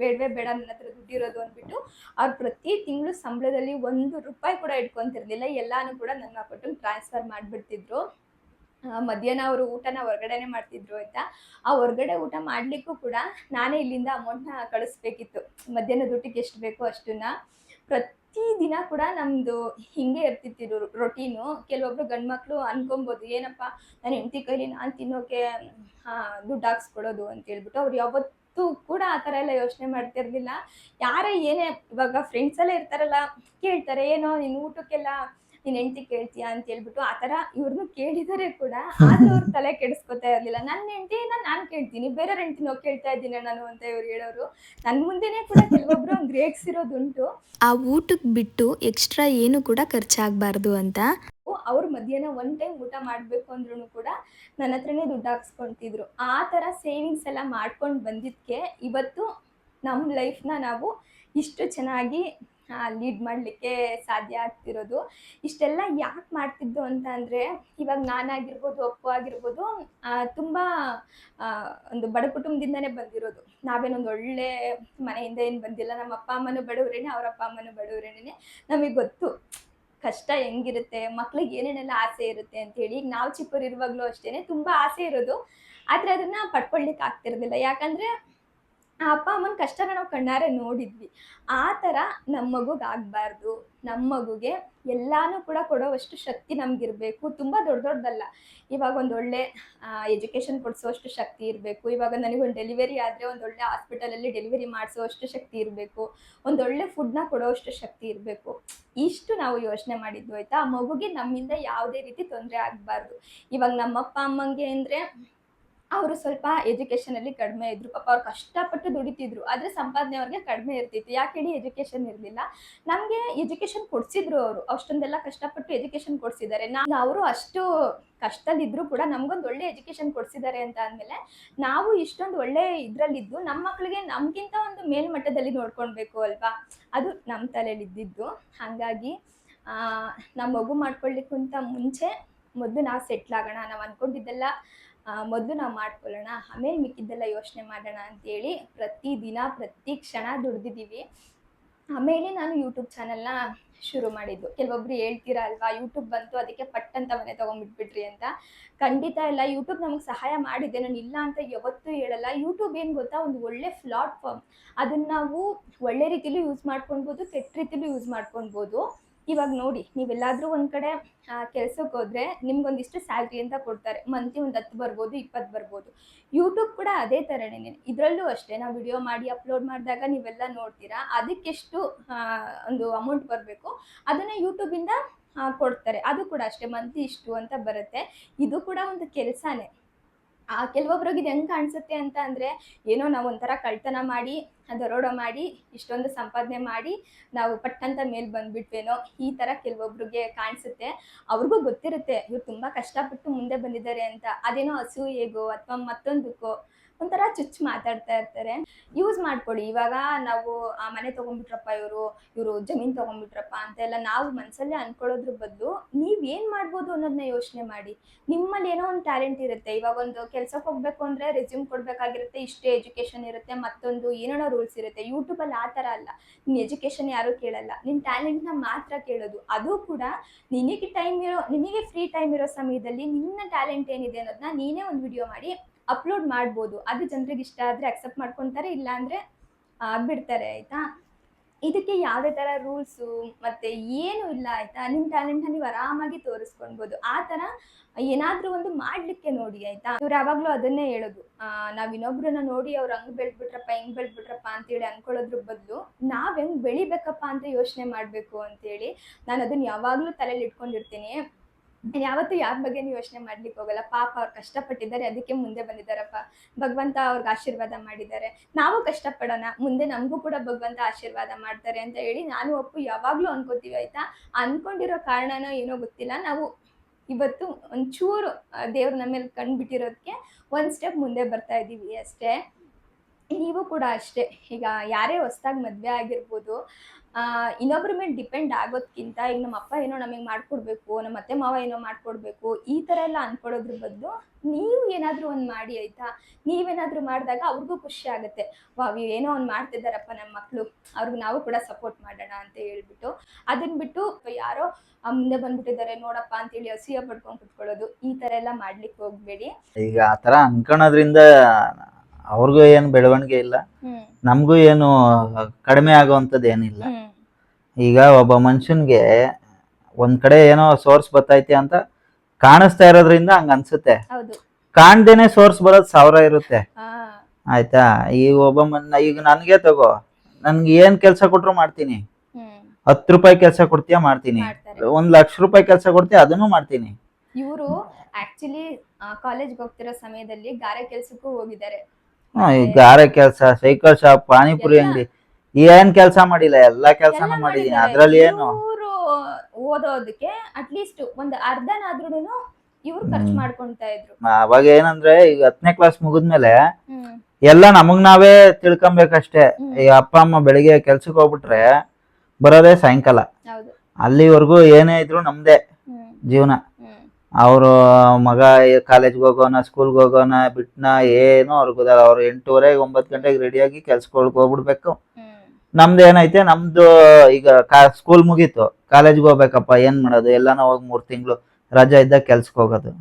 ಬೇಡವೇ ಬೇಡ, ನನ್ನ ಹತ್ರ ದುಡ್ಡಿರೋದು ಅಂದ್ಬಿಟ್ಟು ಅವ್ರು ಪ್ರತಿ ತಿಂಗಳು ಸಂಬಳದಲ್ಲಿ ₹1 ಕೂಡ ಇಟ್ಕೊತಿರ್ಲಿಲ್ಲ. ಎಲ್ಲನೂ ಕೂಡ ನನ್ನ ಅಕೌಂಟಿಗೆ ಟ್ರಾನ್ಸ್ಫರ್ ಮಾಡಿಬಿಡ್ತಿದ್ರು. ಮಧ್ಯಾಹ್ನ ಅವರು ಊಟನ ಹೊರಗಡೆನೇ ಮಾಡ್ತಿದ್ರು ಆಯಿತಾ. ಆ ಹೊರಗಡೆ ಊಟ ಮಾಡಲಿಕ್ಕೂ ಕೂಡ ನಾನೇ ಇಲ್ಲಿಂದ ಅಮೌಂಟ್ನ ಕಳಿಸ್ಬೇಕಿತ್ತು. ಮಧ್ಯಾಹ್ನದ ಊಟಕ್ಕೆ ಎಷ್ಟು ಬೇಕೋ ಅಷ್ಟನ್ನು. ಪ್ರತಿದಿನ ಕೂಡ ನಮ್ಮದು ಹೀಗೆ ಇರ್ತಿತ್ತು ರೊಟೀನು. ಕೆಲವೊಬ್ರು ಗಂಡ್ಮಕ್ಳು ಅನ್ಕೊಬೋದು, ಏನಪ್ಪ ನನ್ನ ಹೆಂಡತಿ ಕೈಲಿ ನಾನು ತಿನ್ನೋಕೆ ದುಡ್ಡು ಹಾಕ್ಸ್ಕೊಡೋದು ಅಂತೇಳ್ಬಿಟ್ಟು. ಅವ್ರು ಯಾವತ್ತೂ ಕೂಡ ಆ ಥರ ಎಲ್ಲ ಯೋಚನೆ ಮಾಡ್ತಿರ್ಲಿಲ್ಲ. ಯಾರೇ ಏನೇ ಇವಾಗ ಫ್ರೆಂಡ್ಸ್ ಎಲ್ಲ ಇರ್ತಾರಲ್ಲ, ಕೇಳ್ತಾರೆ, ಏನೋ ನಿನ್ನ ಊಟಕ್ಕೆಲ್ಲ ನಿನ್ನ ಹೆಂಡತಿ ಕೇಳ್ತೀಯಾ ಅಂತ ಹೇಳ್ಬಿಟ್ಟು. ಆ ಥರ ಇವ್ರನ್ನೂ ಕೇಳಿದರೆ ಕೂಡ ಆದರೂ ಅವ್ರು ತಲೆ ಕೆಡಿಸ್ಕೊತಾ ಇರಲಿಲ್ಲ. ನನ್ನ ಹೆಂಡತಿನ ನಾನು ಕೇಳ್ತೀನಿ, ಬೇರೆಯವ್ರ ಹೆಂಡತಿನ ಹೋಗಿ ಕೇಳ್ತಾ ಇದ್ದೀನಿ ನಾನು ಅಂತ ಇವ್ರು ಹೇಳೋರು. ನನ್ನ ಮುಂದೆನೇ ಕೂಡ ಕೆಲವೊಬ್ರು ಹಂಗೆ ರೇಗಿಸಿರೋದುಂಟು. ಆ ಊಟಕ್ಕೆ ಬಿಟ್ಟು ಎಕ್ಸ್ಟ್ರಾ ಏನು ಕೂಡ ಖರ್ಚಾಗಬಾರ್ದು ಅಂತ. ಅವ್ರು ಮಧ್ಯಾಹ್ನ ಒನ್ ಟೈಮ್ ಊಟ ಮಾಡಬೇಕು ಅಂದ್ರೂ ಕೂಡ ನನ್ನ ಹತ್ರನೇ ದುಡ್ಡು ಹಾಕ್ಸ್ಕೊತಿದ್ರು. ಆ ಥರ ಸೇವಿಂಗ್ಸ್ ಎಲ್ಲ ಮಾಡ್ಕೊಂಡು ಬಂದಿದ್ದಕ್ಕೆ ಇವತ್ತು ನಮ್ಮ ಲೈಫ್ನ ನಾವು ಇಷ್ಟು ಚೆನ್ನಾಗಿ ಲೀಡ್ ಮಾಡಲಿಕ್ಕೆ ಸಾಧ್ಯ ಆಗ್ತಿರೋದು. ಇಷ್ಟೆಲ್ಲ ಯಾಕೆ ಮಾಡ್ತಿದ್ದು ಅಂತ ಅಂದರೆ, ಇವಾಗ ನಾನಾಗಿರ್ಬೋದು, ಅಪ್ಪು ಆಗಿರ್ಬೋದು, ತುಂಬ ಒಂದು ಬಡ ಕುಟುಂಬದಿಂದನೇ ಬಂದಿರೋದು. ನಾವೇನೊಂದು ಒಳ್ಳೆ ಮನೆಯಿಂದ ಏನು ಬಂದಿಲ್ಲ. ನಮ್ಮ ಅಪ್ಪ ಅಮ್ಮನೂ ಬಡವರೇನೆ, ಅವ್ರ ಅಪ್ಪ ಅಮ್ಮನೂ ಬಡವರೇನೆ. ನಮಗೆ ಗೊತ್ತು ಕಷ್ಟ ಹೆಂಗಿರುತ್ತೆ, ಮಕ್ಳಿಗೆ ಏನೇನೆಲ್ಲ ಆಸೆ ಇರುತ್ತೆ ಅಂತೇಳಿ. ಈಗ ನಾವು ಚಿಕ್ಕವರಿರುವಾಗಲೂ ಅಷ್ಟೇ ತುಂಬ ಆಸೆ ಇರೋದು, ಆದರೆ ಅದನ್ನು ಪಡ್ಕೊಳ್ಲಿಕ್ಕೆ ಆಗ್ತಿರೋದಿಲ್ಲ. ಯಾಕಂದರೆ ಆ ಅಪ್ಪ ಅಮ್ಮನ ಕಷ್ಟನ ನಾವು ಕಣ್ಣಾರೆ ನೋಡಿದ್ವಿ. ಆ ಥರ ನಮ್ಮ ಮಗುಗೆ ಆಗಬಾರ್ದು. ನಮ್ಮ ಮಗುಗೆ ಎಲ್ಲನೂ ಕೂಡ ಕೊಡೋವಷ್ಟು ಶಕ್ತಿ ನಮಗಿರಬೇಕು. ತುಂಬ ದೊಡ್ಡದಲ್ಲ, ಇವಾಗ ಒಂದು ಒಳ್ಳೆ ಎಜುಕೇಷನ್ ಕೊಡಿಸೋಷ್ಟು ಶಕ್ತಿ ಇರಬೇಕು. ಇವಾಗ ನನಗೊಂದು ಡೆಲಿವರಿ ಆದರೆ ಒಂದೊಳ್ಳೆ ಹಾಸ್ಪಿಟಲಲ್ಲಿ ಡೆಲಿವರಿ ಮಾಡಿಸೋಷ್ಟು ಶಕ್ತಿ ಇರಬೇಕು. ಒಂದೊಳ್ಳೆ ಫುಡ್ನ ಕೊಡೋಷ್ಟು ಶಕ್ತಿ ಇರಬೇಕು. ಇಷ್ಟು ನಾವು ಯೋಚನೆ ಮಾಡಿದ್ದು ಆಯಿತಾ. ಆ ಮಗುಗೆ ನಮ್ಮಿಂದ ಯಾವುದೇ ರೀತಿ ತೊಂದರೆ ಆಗಬಾರ್ದು. ಇವಾಗ ನಮ್ಮ ಅಪ್ಪ ಅಮ್ಮಂಗೆ ಅಂದರೆ, ಅವರು ಸ್ವಲ್ಪ ಎಜುಕೇಷನಲ್ಲಿ ಕಡಿಮೆ ಇದ್ದರು. ಪಾಪ ಅವ್ರು ಕಷ್ಟಪಟ್ಟು ದುಡಿತಿದ್ರು, ಆದರೆ ಸಂಪಾದನೆ ಅವ್ರಿಗೆ ಕಡಿಮೆ ಇರ್ತಿತ್ತು. ಯಾಕೆ ಹೇಳಿ, ಎಜುಕೇಷನ್ ಇರಲಿಲ್ಲ. ನಮಗೆ ಎಜುಕೇಷನ್ ಕೊಡಿಸಿದ್ರು ಅವರು. ಅಷ್ಟೊಂದೆಲ್ಲ ಕಷ್ಟಪಟ್ಟು ಎಜುಕೇಷನ್ ಕೊಡಿಸಿದ್ದಾರೆ. ಅವರು ಅಷ್ಟು ಕಷ್ಟದಲ್ಲಿದ್ದರೂ ಕೂಡ ನಮಗೊಂದು ಒಳ್ಳೆ ಎಜುಕೇಷನ್ ಕೊಡಿಸಿದ್ದಾರೆ ಅಂತ ಅಂದಮೇಲೆ ನಾವು ಇಷ್ಟೊಂದು ಒಳ್ಳೆ ಇದರಲ್ಲಿದ್ದು ನಮ್ಮ ಮಕ್ಕಳಿಗೆ ನಮಗಿಂತ ಒಂದು ಮೇಲ್ಮಟ್ಟದಲ್ಲಿ ನೋಡ್ಕೊಳ್ಬೇಕು ಅಲ್ವಾ. ಅದು ನಮ್ಮ ತಲೆಯಲ್ಲಿ ಇದ್ದಿದ್ದು. ಹಾಗಾಗಿ ನಮ್ಮ ಮಗು ಮಾಡ್ಕೊಳ್ಳಿಕ್ಕಿಂತ ಮುಂಚೆ ಮೊದಲು ನಾವು ಸೆಟ್ಲ್ ಆಗೋಣ, ನಾವು ಅಂದ್ಕೊಂಡಿದ್ದೆಲ್ಲ ಮೊದಲು ನಾವು ಮಾಡ್ಕೊಳ್ಳೋಣ, ಆಮೇಲೆ ಮಿಕ್ಕಿದ್ದೆಲ್ಲ ಯೋಚನೆ ಮಾಡೋಣ ಅಂತೇಳಿ ಪ್ರತಿದಿನ ಪ್ರತಿ ಕ್ಷಣ ದುಡ್ದಿದ್ದೀವಿ. ಆಮೇಲೆ ನಾನು ಯೂಟ್ಯೂಬ್ ಚಾನಲ್ನ ಶುರು ಮಾಡಿದ್ದು. ಕೆಲವೊಬ್ರು ಹೇಳ್ತೀರಾ ಅಲ್ವಾ, ಯೂಟ್ಯೂಬ್ ಬಂತು ಅದಕ್ಕೆ ಪಟ್ಟಂತ ಮನೆ ತೊಗೊಂಡ್ಬಿಟ್ಬಿಟ್ರಿ ಅಂತ. ಖಂಡಿತ ಇಲ್ಲ, ಯೂಟ್ಯೂಬ್ ನಮಗೆ ಸಹಾಯ ಮಾಡಿದೆ, ನಾನು ಇಲ್ಲ ಅಂತ ಯಾವತ್ತೂ ಹೇಳಲ್ಲ. ಯೂಟ್ಯೂಬ್ ಏನು ಗೊತ್ತಾ, ಒಂದು ಒಳ್ಳೆ ಪ್ಲಾಟ್ಫಾರ್ಮ್. ಅದನ್ನು ನಾವು ಒಳ್ಳೆ ರೀತಿಲೂ ಯೂಸ್ ಮಾಡ್ಕೊಳ್ಬೋದು, ಕೆಟ್ಟ ರೀತಿಲೂ ಯೂಸ್ ಮಾಡ್ಕೊಳ್ಬೋದು. ಇವಾಗ ನೋಡಿ, ನೀವೆಲ್ಲಾದರೂ ಒಂದು ಕಡೆ ಕೆಲಸಕ್ಕೆ ಹೋದರೆ ನಿಮ್ಗೊಂದಿಷ್ಟು ಸ್ಯಾಲ್ರಿ ಅಂತ ಕೊಡ್ತಾರೆ. ಮಂತ್ಲಿ ಒಂದು 10 ಬರ್ಬೋದು, 20 ಬರ್ಬೋದು. ಯೂಟ್ಯೂಬ್ ಕೂಡ ಅದೇ ಥರನೇ. ಇದರಲ್ಲೂ ಅಷ್ಟೇ, ನಾವು ವಿಡಿಯೋ ಮಾಡಿ ಅಪ್ಲೋಡ್ ಮಾಡಿದಾಗ ನೀವೆಲ್ಲ ನೋಡ್ತೀರಾ, ಅದಕ್ಕೆಷ್ಟು ಒಂದು ಅಮೌಂಟ್ ಬರಬೇಕು ಅದನ್ನು ಯೂಟ್ಯೂಬಿಂದ ಕೊಡ್ತಾರೆ. ಅದು ಕೂಡ ಅಷ್ಟೇ, ಮಂತ್ಲಿ ಇಷ್ಟು ಅಂತ ಬರುತ್ತೆ. ಇದು ಕೂಡ ಒಂದು ಕೆಲಸನೇ. ಕೆಲವೊಬ್ರಿಗೆ ಇದು ಹೆಂಗೆ ಕಾಣಿಸುತ್ತೆ ಅಂತ ಅಂದರೆ, ಏನೋ ನಾವು ಒಂಥರ ಕಳ್ತನ ಮಾಡಿ, ದರೋಡ ಮಾಡಿ, ಇಷ್ಟೊಂದು ಸಂಪಾದನೆ ಮಾಡಿ ನಾವು ಪಟ್ಟಂತ ಮೇಲೆ ಬಂದುಬಿಟ್ವೇನೋ, ಈ ಥರ ಕೆಲವೊಬ್ರಿಗೆ ಕಾಣಿಸುತ್ತೆ. ಅವ್ರಿಗೂ ಗೊತ್ತಿರುತ್ತೆ ಇವ್ರು ತುಂಬ ಕಷ್ಟಪಟ್ಟು ಮುಂದೆ ಬಂದಿದ್ದಾರೆ ಅಂತ. ಅದೇನೋ ಅಸೂಯೆಗೋ ಅಥವಾ ಮತ್ತೊಂದಕ್ಕೋ ಒಂಥರ ಚುಚ್ಚು ಮಾತಾಡ್ತಾ ಇರ್ತಾರೆ. ಯೂಸ್ ಮಾಡ್ಕೊಳ್ಳಿ. ಇವಾಗ ನಾವು ಮನೆ ತೊಗೊಂಡ್ಬಿಟ್ರಪ್ಪ, ಇವರು ಜಮೀನು ತೊಗೊಂಡ್ಬಿಟ್ರಪ್ಪ ಅಂತೆಲ್ಲ ನಾವು ಮನಸ್ಸಲ್ಲೇ ಅಂದ್ಕೊಳ್ಳೋದ್ರ ಬದಲು ನೀವೇನು ಮಾಡ್ಬೋದು ಅನ್ನೋದನ್ನ ಯೋಚನೆ ಮಾಡಿ. ನಿಮ್ಮಲ್ಲಿ ಏನೋ ಒಂದು ಟ್ಯಾಲೆಂಟ್ ಇರುತ್ತೆ. ಇವಾಗ ಒಂದು ಕೆಲಸಕ್ಕೆ ಹೋಗಬೇಕು ಅಂದರೆ ರೆಸ್ಯೂಮ್ ಕೊಡಬೇಕಾಗಿರುತ್ತೆ, ಇಷ್ಟೇ ಎಜುಕೇಷನ್ ಇರುತ್ತೆ, ಮತ್ತೊಂದು ಏನೇನೋ ರೂಲ್ಸ್ ಇರುತ್ತೆ. ಯೂಟ್ಯೂಬಲ್ಲಿ ಆ ಥರ ಅಲ್ಲ. ನಿನ್ನ ಎಜುಕೇಷನ್ ಯಾರೂ ಕೇಳಲ್ಲ, ನಿನ್ನ ಟ್ಯಾಲೆಂಟ್ನ ಮಾತ್ರ ಕೇಳೋದು. ಅದು ಕೂಡ ನಿನಗೆ ಫ್ರೀ ಟೈಮ್ ಇರೋ ಸಮಯದಲ್ಲಿ ನಿನ್ನ ಟ್ಯಾಲೆಂಟ್ ಏನಿದೆ ಅನ್ನೋದನ್ನ ನೀನೇ ಒಂದು ವಿಡಿಯೋ ಮಾಡಿ ಅಪ್ಲೋಡ್ ಮಾಡ್ಬೋದು. ಅದು ಜನರಿಗೆ ಇಷ್ಟ ಆದರೆ ಅಕ್ಸೆಪ್ಟ್ ಮಾಡ್ಕೊತಾರೆ, ಇಲ್ಲ ಅಂದರೆ ಬಿಡ್ತಾರೆ ಆಯಿತಾ. ಇದಕ್ಕೆ ಯಾವುದೇ ಥರ ರೂಲ್ಸು ಮತ್ತು ಏನೂ ಇಲ್ಲ ಆಯಿತಾ. ನಿಮ್ಮ ಟ್ಯಾಲೆಂಟ್ನ ನೀವು ಆರಾಮಾಗಿ ತೋರಿಸ್ಕೊಳ್ಬೋದು. ಆ ಥರ ಏನಾದರೂ ಒಂದು ಮಾಡಲಿಕ್ಕೆ ನೋಡಿ ಆಯಿತಾ. ಇವ್ರು ಯಾವಾಗಲೂ ಅದನ್ನೇ ಹೇಳೋದು, ನಾವು ಇನ್ನೊಬ್ರನ್ನ ನೋಡಿ ಅವ್ರು ಹಂಗೆ ಬೆಳೆದ್ಬಿಟ್ರಪ್ಪ ಹಿಂಗೆ ಬೆಳೆದ್ಬಿಟ್ರಪ್ಪ ಅಂತೇಳಿ ಅಂದ್ಕೊಳ್ಳೋದ್ರ ಬದಲು ನಾವು ಹೆಂಗೆ ಬೆಳಿಬೇಕಪ್ಪ ಅಂತ ಯೋಚನೆ ಮಾಡಬೇಕು ಅಂತೇಳಿ ನಾನು ಅದನ್ನು ಯಾವಾಗಲೂ ತಲೆಯಲ್ಲಿ ಇಟ್ಕೊಂಡಿರ್ತೀನಿ. ಯಾವತ್ತೂ ಯಾರ ಬಗ್ಗೆನೂ ಯೋಚನೆ ಮಾಡ್ಲಿಕ್ಕೆ ಹೋಗಲ್ಲ. ಪಾಪ ಅವ್ರು ಕಷ್ಟಪಟ್ಟಿದ್ದಾರೆ, ಅದಕ್ಕೆ ಮುಂದೆ ಬಂದಿದ್ದಾರಪ್ಪ. ಭಗವಂತ ಅವ್ರಿಗೆ ಆಶೀರ್ವಾದ ಮಾಡಿದ್ದಾರೆ, ನಾವು ಕಷ್ಟಪಡೋಣ, ಮುಂದೆ ನಮಗೂ ಕೂಡ ಭಗವಂತ ಆಶೀರ್ವಾದ ಮಾಡ್ತಾರೆ ಅಂತ ಹೇಳಿ ನಾನು ಅಪ್ಪು ಯಾವಾಗಲೂ ಅನ್ಕೋತೀವಿ ಆಯಿತಾ. ಅಂದ್ಕೊಂಡಿರೋ ಕಾರಣನೋ ಏನೋ ಗೊತ್ತಿಲ್ಲ, ನಾವು ಇವತ್ತು ಒಂಚೂರು ದೇವ್ರು ನಮ್ಮ ಮೇಲೆ ಕಂಡುಬಿಟ್ಟಿರೋದಕ್ಕೆ ಒಂದು ಸ್ಟೆಪ್ ಮುಂದೆ ಬರ್ತಾ ಇದ್ದೀವಿ ಅಷ್ಟೇ. ನೀವು ಕೂಡ ಅಷ್ಟೇ. ಈಗ ಯಾರೇ ಹೊಸ್ದಾಗಿ ಮದುವೆ ಆಗಿರ್ಬೋದು, ಇನ್ನೊಬ್ರ ಮೇಲೆ ಡಿಪೆಂಡ್ ಆಗೋದಕ್ಕಿಂತ ಈಗ ನಮ್ಮ ಅಪ್ಪ ಏನೋ ನಮಗೆ ಮಾಡಿಕೊಡ್ಬೇಕು, ನಮ್ಮ ಅತ್ತೆ ಮಾವ ಏನೋ ಮಾಡಿಕೊಡ್ಬೇಕು, ಈ ಥರ ಎಲ್ಲ ಅಂದ್ಕೊಳ್ಳೋದ್ರ ಬದಲು ನೀವು ಏನಾದರೂ ಒಂದು ಮಾಡಿ ಆಯಿತಾ. ನೀವೇನಾದರೂ ಮಾಡಿದಾಗ ಅವ್ರಿಗೂ ಖುಷಿ ಆಗುತ್ತೆ, ವಾವ್ ಏನೋ ಒಂದು ಮಾಡ್ತಿದ್ದಾರಪ್ಪ ನಮ್ಮ ಮಕ್ಕಳು, ಅವ್ರಿಗೆ ನಾವು ಕೂಡ ಸಪೋರ್ಟ್ ಮಾಡೋಣ ಅಂತ ಹೇಳ್ಬಿಟ್ಟು. ಅದನ್ನ ಬಿಟ್ಟು ಯಾರೋ ಮುಂದೆ ಬಂದ್ಬಿಟ್ಟಿದ್ದಾರೆ ನೋಡಪ್ಪ ಅಂತೇಳಿ ಅಸೂಯೆ ಪಡ್ಕೊಂಡು ಕುತ್ಕೊಳ್ಳೋದು, ಈ ಥರ ಎಲ್ಲ ಮಾಡ್ಲಿಕ್ಕೆ ಹೋಗಬೇಡಿ. ಈಗ ಆ ಥರ ಅನ್ಕೊಳೋದ್ರಿಂದ ಅವ್ರಿಗೂ ಏನು ಬೆಳವಣಿಗೆ ಇಲ್ಲ, ನಮಗೂ ಏನು ಕಡಿಮೆ ಆಗುವಂಥದ್ದು ಏನಿಲ್ಲ. ಈಗ ಒಬ್ಬ ಮನುಷ್ಯನ್ಗೆ ಒಂದ್ ಕಡೆ ಏನೋ ಸೋರ್ಸ್ ಬರ್ತೈತೆ ಅಂತ ಕಾಣಿಸ್ತಾ ಇರೋದ್ರಿಂದ ಹಂಗ ಅನ್ಸುತ್ತೆ, ಹೌದು ಕಾಣ್ದೇನೆ ಸೋರ್ಸ್ ಬರೋದ್ 1000 ಇರುತ್ತೆ ಆಯ್ತಾ. ಈಗ ಈಗ ನನ್ಗೆ ತಗೋ, ನನ್ಗೆ ಏನ್ ಕೆಲ್ಸ ಕೊಟ್ರು ಮಾಡ್ತೀನಿ. 10 ರೂಪಾಯಿ ಕೆಲ್ಸ ಕೊಡ್ತೀಯ ಮಾಡ್ತೀನಿ, 1 ಲಕ್ಷ ರೂಪಾಯಿ ಕೆಲ್ಸ ಕೊಡ್ತೀಯ ಅದನ್ನು ಮಾಡ್ತೀನಿ. ಇವರು ಆಕ್ಚುಲಿ ಕಾಲೇಜ್ಗೆ ಹೋಗ್ತಿರೋ ಸಮಯದಲ್ಲಿ ಗಾರೆ ಕೆಲ್ಸಕ್ಕೂ ಹೋಗಿದ್ದಾರೆ. ಈ ಗಾರೆ ಕೆಲ್ಸ, ಸೈಕಲ್ ಶಾಪ್, ಪಾನಿಪುರಿ ಅಂಗಡಿ, ಏನ್ ಕೆಲ್ಸ ಮಾಡಿಲ್ಲ, ಎಲ್ಲಾ ಕೆಲ್ಸನೂ ಮಾಡಿದೀನಿ. ಅದ್ರಲ್ಲಿ ಏನು ಇವರು ಓದೋದಕ್ಕೆ ಅಟ್ಲೀಸ್ಟ್ ಒಂದು ಅರ್ಧನಾದ್ರೂನು ಇವ್ರು ಖರ್ಚು ಮಾಡ್ಕೊಂತಾ ಇದ್ರು. ಅವಾಗ ಏನಂದ್ರೆ ಈಗ 10ನೇ ಕ್ಲಾಸ್ ಮುಗಿದ್ಮೇಲೆ ಎಲ್ಲ ನಮಗ್ ನಾವೇ ತಿಳ್ಕೊಬೇಕಷ್ಟೇ. ಈ ಅಪ್ಪ ಅಮ್ಮ ಬೆಳಿಗ್ಗೆ ಕೆಲ್ಸಕ್ಕೆ ಹೋಗ್ಬಿಟ್ರೆ ಬರೋದೇ ಸಾಯಂಕಾಲ, ಅಲ್ಲಿವರೆಗೂ ಏನೇ ಇದ್ರು ನಮ್ದೇ ಜೀವನ. ಅವರು ಮಗ ಕಾಲೇಜ್ಗೆ ಹೋಗೋಣ, ಸ್ಕೂಲ್ಗೆ ಹೋಗೋಣ ಬಿಟ್ನ ಏನೋ ಅವ್ರಿಗೆ ಗೊತ್ತಲ್ಲ. ಅವ್ರು 8:30 9 ಗಂಟೆಗೆ ರೆಡಿಯಾಗಿ ಕೆಲ್ಸಕ್ಕೆ ಹೋಗ್ಬಿಡ್ಬೇಕು. ನಮ್ದು ಏನೈತೆ, ನಮ್ದು ಈಗ ಸ್ಕೂಲ್ ಮುಗೀತು, ಕಾಲೇಜ್ಗೆ ಹೋಗ್ಬೇಕಪ್ಪ, ಏನ್ ಮಾಡೋದು, ಎಲ್ಲಾನ ಹೋಗಿ 3 ತಿಂಗಳು ರಜಾ ಇದ್ದಾಗ ಕೆಲ್ಸಕ್ಕೆ ಹೋಗೋದು,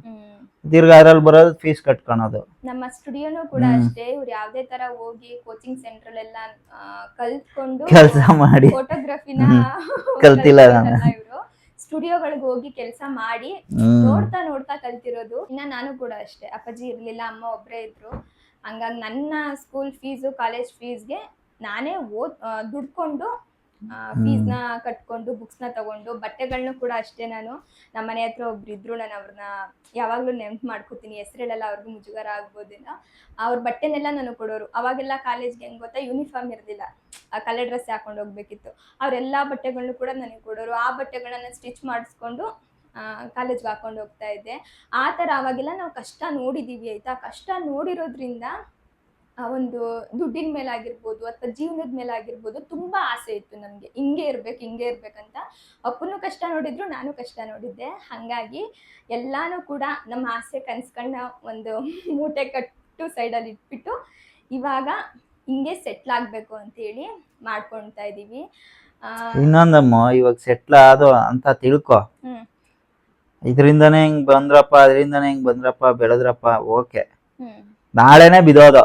ತಿರ್ಗಾ ಅದ್ರಲ್ಲಿ ಬರೋದು ಫೀಸ್ ಕಟ್ಕೊಳೋದು. ನಮ್ಮ ಸ್ಟುಡಿಯೋನು ಕೂಡ ಅಷ್ಟೇ. ಇವ್ರು ಯಾವ್ದೇ ತರ ಹೋಗಿ ಕೋಚಿಂಗ್ ಸೆಂಟರ್ ಎಲ್ಲ ಕಲ್ತ್ಕೊಂಡು ಕೆಲಸ ಮಾಡಿ ಫೋಟೋಗ್ರಫಿನ ಕಲ್ತಿಲ್ಲ ನಾನು. ಇವರು ಸ್ಟುಡಿಯೋಗಳಿಗೆ ಹೋಗಿ ಕೆಲಸ ಮಾಡಿ ನೋಡ್ತಾ ನೋಡ್ತಾ ಕಲ್ತಿರೋದು. ಇನ್ನ ನಾನು ಕೂಡ ಅಷ್ಟೇ, ಅಪ್ಪಾಜಿ ಇರ್ಲಿಲ್ಲ, ಅಮ್ಮ ಒಬ್ರೇ ಇದ್ರು. ಹಂಗಾಗಿ ನನ್ನ ಸ್ಕೂಲ್ ಫೀಸು ಕಾಲೇಜ್ ಫೀಸ್ಗೆ ನಾನೇ ದುಡ್ಕೊಂಡು ಫೀಸ್ನ ಕಟ್ಕೊಂಡು ಬುಕ್ಸ್ನ ತಗೊಂಡು, ಬಟ್ಟೆಗಳನ್ನೂ ಕೂಡ ಅಷ್ಟೇ. ನಾನು ನಮ್ಮ ಮನೆ ಹತ್ರ ಒಬ್ರು ಇದ್ರು, ನಾನು ಅವ್ರನ್ನ ಯಾವಾಗಲೂ ನೆನ್ಪು ಮಾಡ್ಕೋತೀನಿ. ಹೆಸರೇಳೆಲ್ಲ ಅವ್ರಿಗೂ ಮುಜುಗರ ಆಗ್ಬೋದಿಲ್ಲ. ಅವ್ರ ಬಟ್ಟೆನೆಲ್ಲ ನಾನು ಕೊಡೋರು. ಅವಾಗೆಲ್ಲ ಕಾಲೇಜ್ಗೆ ಹೆಂಗೆ ಗೊತ್ತಾ, ಯೂನಿಫಾರ್ಮ್ ಇರಲಿಲ್ಲ, ಕಲರ್ ಡ್ರೆಸ್ ಹಾಕೊಂಡು ಹೋಗ್ಬೇಕಿತ್ತು. ಅವರೆಲ್ಲ ಬಟ್ಟೆಗಳನ್ನೂ ಕೂಡ ನನಗೆ ಕೊಡೋರು. ಆ ಬಟ್ಟೆಗಳನ್ನ ಸ್ಟಿಚ್ ಮಾಡಿಸ್ಕೊಂಡು ಕಾಲೇಜ್ಗೆ ಹಾಕೊಂಡು ಹೋಗ್ತಾ ಇದ್ದೆ. ಆ ಥರ ಅವಾಗೆಲ್ಲ ನಾವು ಕಷ್ಟ ನೋಡಿದ್ದೀವಿ ಆಯಿತಾ. ಕಷ್ಟ ನೋಡಿರೋದ್ರಿಂದ ಒಂದು ದುಡ್ಡಿನ ಮೇಲಾಗಿರ್ಬೋದು ಅಥವಾ ಜೀವನದ ಮೇಲಾಗಿರ್ಬೋದು ತುಂಬ ಆಸೆ ಇತ್ತು ನನಗೆ. ಹಿಂಗೆ ಇರ್ಬೇಕಂತ. ಅಪ್ಪನೂ ಕಷ್ಟ ನೋಡಿದ್ರು, ನಾನು ಕಷ್ಟ ನೋಡಿದ್ದೆ. ಹಾಗಾಗಿ ಎಲ್ಲಾನು ಕೂಡ ನಮ್ಮ ಆಸೆ ಕನಸುಗಳನ್ನ ಒಂದು ಮೂಟೆ ಕಟ್ಟು ಸೈಡಲ್ಲಿ ಇಟ್ಬಿಟ್ಟು ಇವಾಗ ಹಿಂಗೆ ಸೆಟ್ಲ್ ಆಗಬೇಕು ಅಂತೇಳಿ ಮಾಡ್ಕೊಳ್ತಾ ಇದ್ದೀವಿ. ಇನ್ನೊಂದಮ್ಮ, ಇವಾಗ ಸೆಟ್ಲ್ ಆದೋ ಅಂತ ತಿಳ್ಕೊ, ಇದರಿಂದನೇ ಹಿಂಗ್ ಬಂದ್ರಪ್ಪ, ಅದರಿಂದನೇ ಹಿಂಗ್ ಬಂದ್ರಪ್ಪ, ಬೆಳೆದ್ರಪ್ಪ, ಓಕೆ, ನಾಳೆನೆ ಬಿದೋದು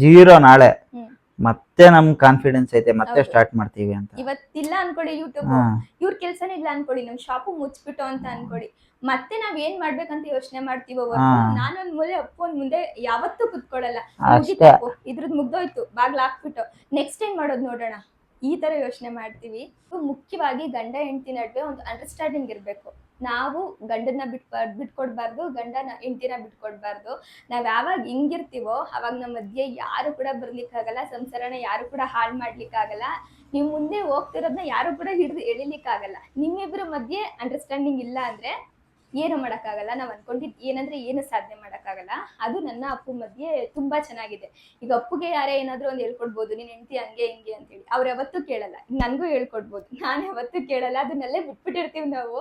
ಜೀರೋ, ನಾಳೆ ಮತ್ತೆ ನಮ್ ಕಾನ್ಫಿಡೆನ್ಸ್ ಐತೆ, ಮತ್ತೆ ಸ್ಟಾರ್ಟ್ ಮಾಡ್ತೀವಿ ಅಂತ. ಇವತ್ತಿಲ್ಲ ಅನ್ಕೊಳ್ಳಿ ಯೂಟ್ಯೂಬ್, ಇವ್ರ ಕೆಲ್ಸನೇ ಇಲ್ಲ ಅನ್ಕೊಳ್ಳಿ, ನಮ್ ಶಾಪು ಮುಚ್ಬಿಟ್ಟು ಅಂತ ಅನ್ಕೊಳ್ಳಿ, ಮತ್ತೆ ನಾವ್ ಏನ್ ಮಾಡ್ಬೇಕಂತ ಯೋಚನೆ ಮಾಡ್ತೀವೋ. ನಾನೊಂದ್ ಮೂಲೆ ಅಪ್ಪು ಒಂದ್ ಮುಂದೆ ಯಾವತ್ತೂ ಕುತ್ಕೊಳ್ಳಲ್ಲ. ಇದ್ರದ್ ಮುಗ್ದೋಯ್ತು, ಬಾಗ್ಲ ಹಾಕ್ಬಿಟ್ಟು ನೆಕ್ಸ್ಟ್ ಏನ್ ಮಾಡೋದು ನೋಡೋಣ, ಈ ತರ ಯೋಚನೆ ಮಾಡ್ತೀವಿ. ಮುಖ್ಯವಾಗಿ ಗಂಡ ಹೆಂಡತಿ ನಡುವೆ ಒಂದು ಅಂಡರ್ಸ್ಟ್ಯಾಂಡಿಂಗ್ ಇರ್ಬೇಕು. ನಾವು ಗಂಡನ್ನ ಬಿಟ್ಕೊಡ್ಬಾರ್ದು, ಗಂಡನ ಹೆಂಡತಿನ ಬಿಟ್ಕೊಡ್ಬಾರ್ದು. ನಾವ್ ಯಾವಾಗ ಹಿಂಗಿರ್ತೀವೋ ಅವಾಗ ನಮ್ಮ ಮಧ್ಯೆ ಯಾರು ಕೂಡ ಬರ್ಲಿಕ್ಕಾಗಲ್ಲ, ಸಂಸಾರನ ಯಾರು ಕೂಡ ಹಾಳು ಮಾಡ್ಲಿಕ್ಕಾಗಲ್ಲ. ನೀವು ಮುಂದೆ ಹೋಗ್ತಿರೋದನ್ನ ಯಾರು ಕೂಡ ಹಿಡಿದು ಎಳಿಲಿಕ್ಕಾಗಲ್ಲ. ನಿಮ್ಮಿಬ್ಬರ ಮಧ್ಯೆ ಅಂಡರ್ಸ್ಟ್ಯಾಂಡಿಂಗ್ ಇಲ್ಲ ಅಂದ್ರೆ ಏನು ಮಾಡೋಕ್ಕಾಗಲ್ಲ. ನಾವು ಅನ್ಕೊಂಡಿದ್ದು ಏನಂದ್ರೆ ಏನು ಸಾಧನೆ ಮಾಡೋಕ್ಕಾಗಲ್ಲ. ಅದು ನನ್ನ ಅಪ್ಪು ಮಧ್ಯೆ ತುಂಬಾ ಚೆನ್ನಾಗಿದೆ. ಈಗ ಅಪ್ಪುಗೆ ಯಾರೇ ಏನಾದ್ರು ಒಂದು ಹೇಳ್ಕೊಡ್ಬೋದು, ನೀನ್ ಹೆಂಡತಿ ಹಂಗೆ ಹಿಂಗೆ ಅಂತೇಳಿ, ಅವ್ರು ಯಾವತ್ತೂ ಕೇಳಲ್ಲ. ನನಗೂ ಹೇಳ್ಕೊಡ್ಬೋದು, ನಾನು ಯಾವತ್ತೂ ಕೇಳಲ್ಲ. ಅದನ್ನೆಲ್ಲೇ ಬಿಟ್ಬಿಟ್ಟಿರ್ತೀವಿ ನಾವು.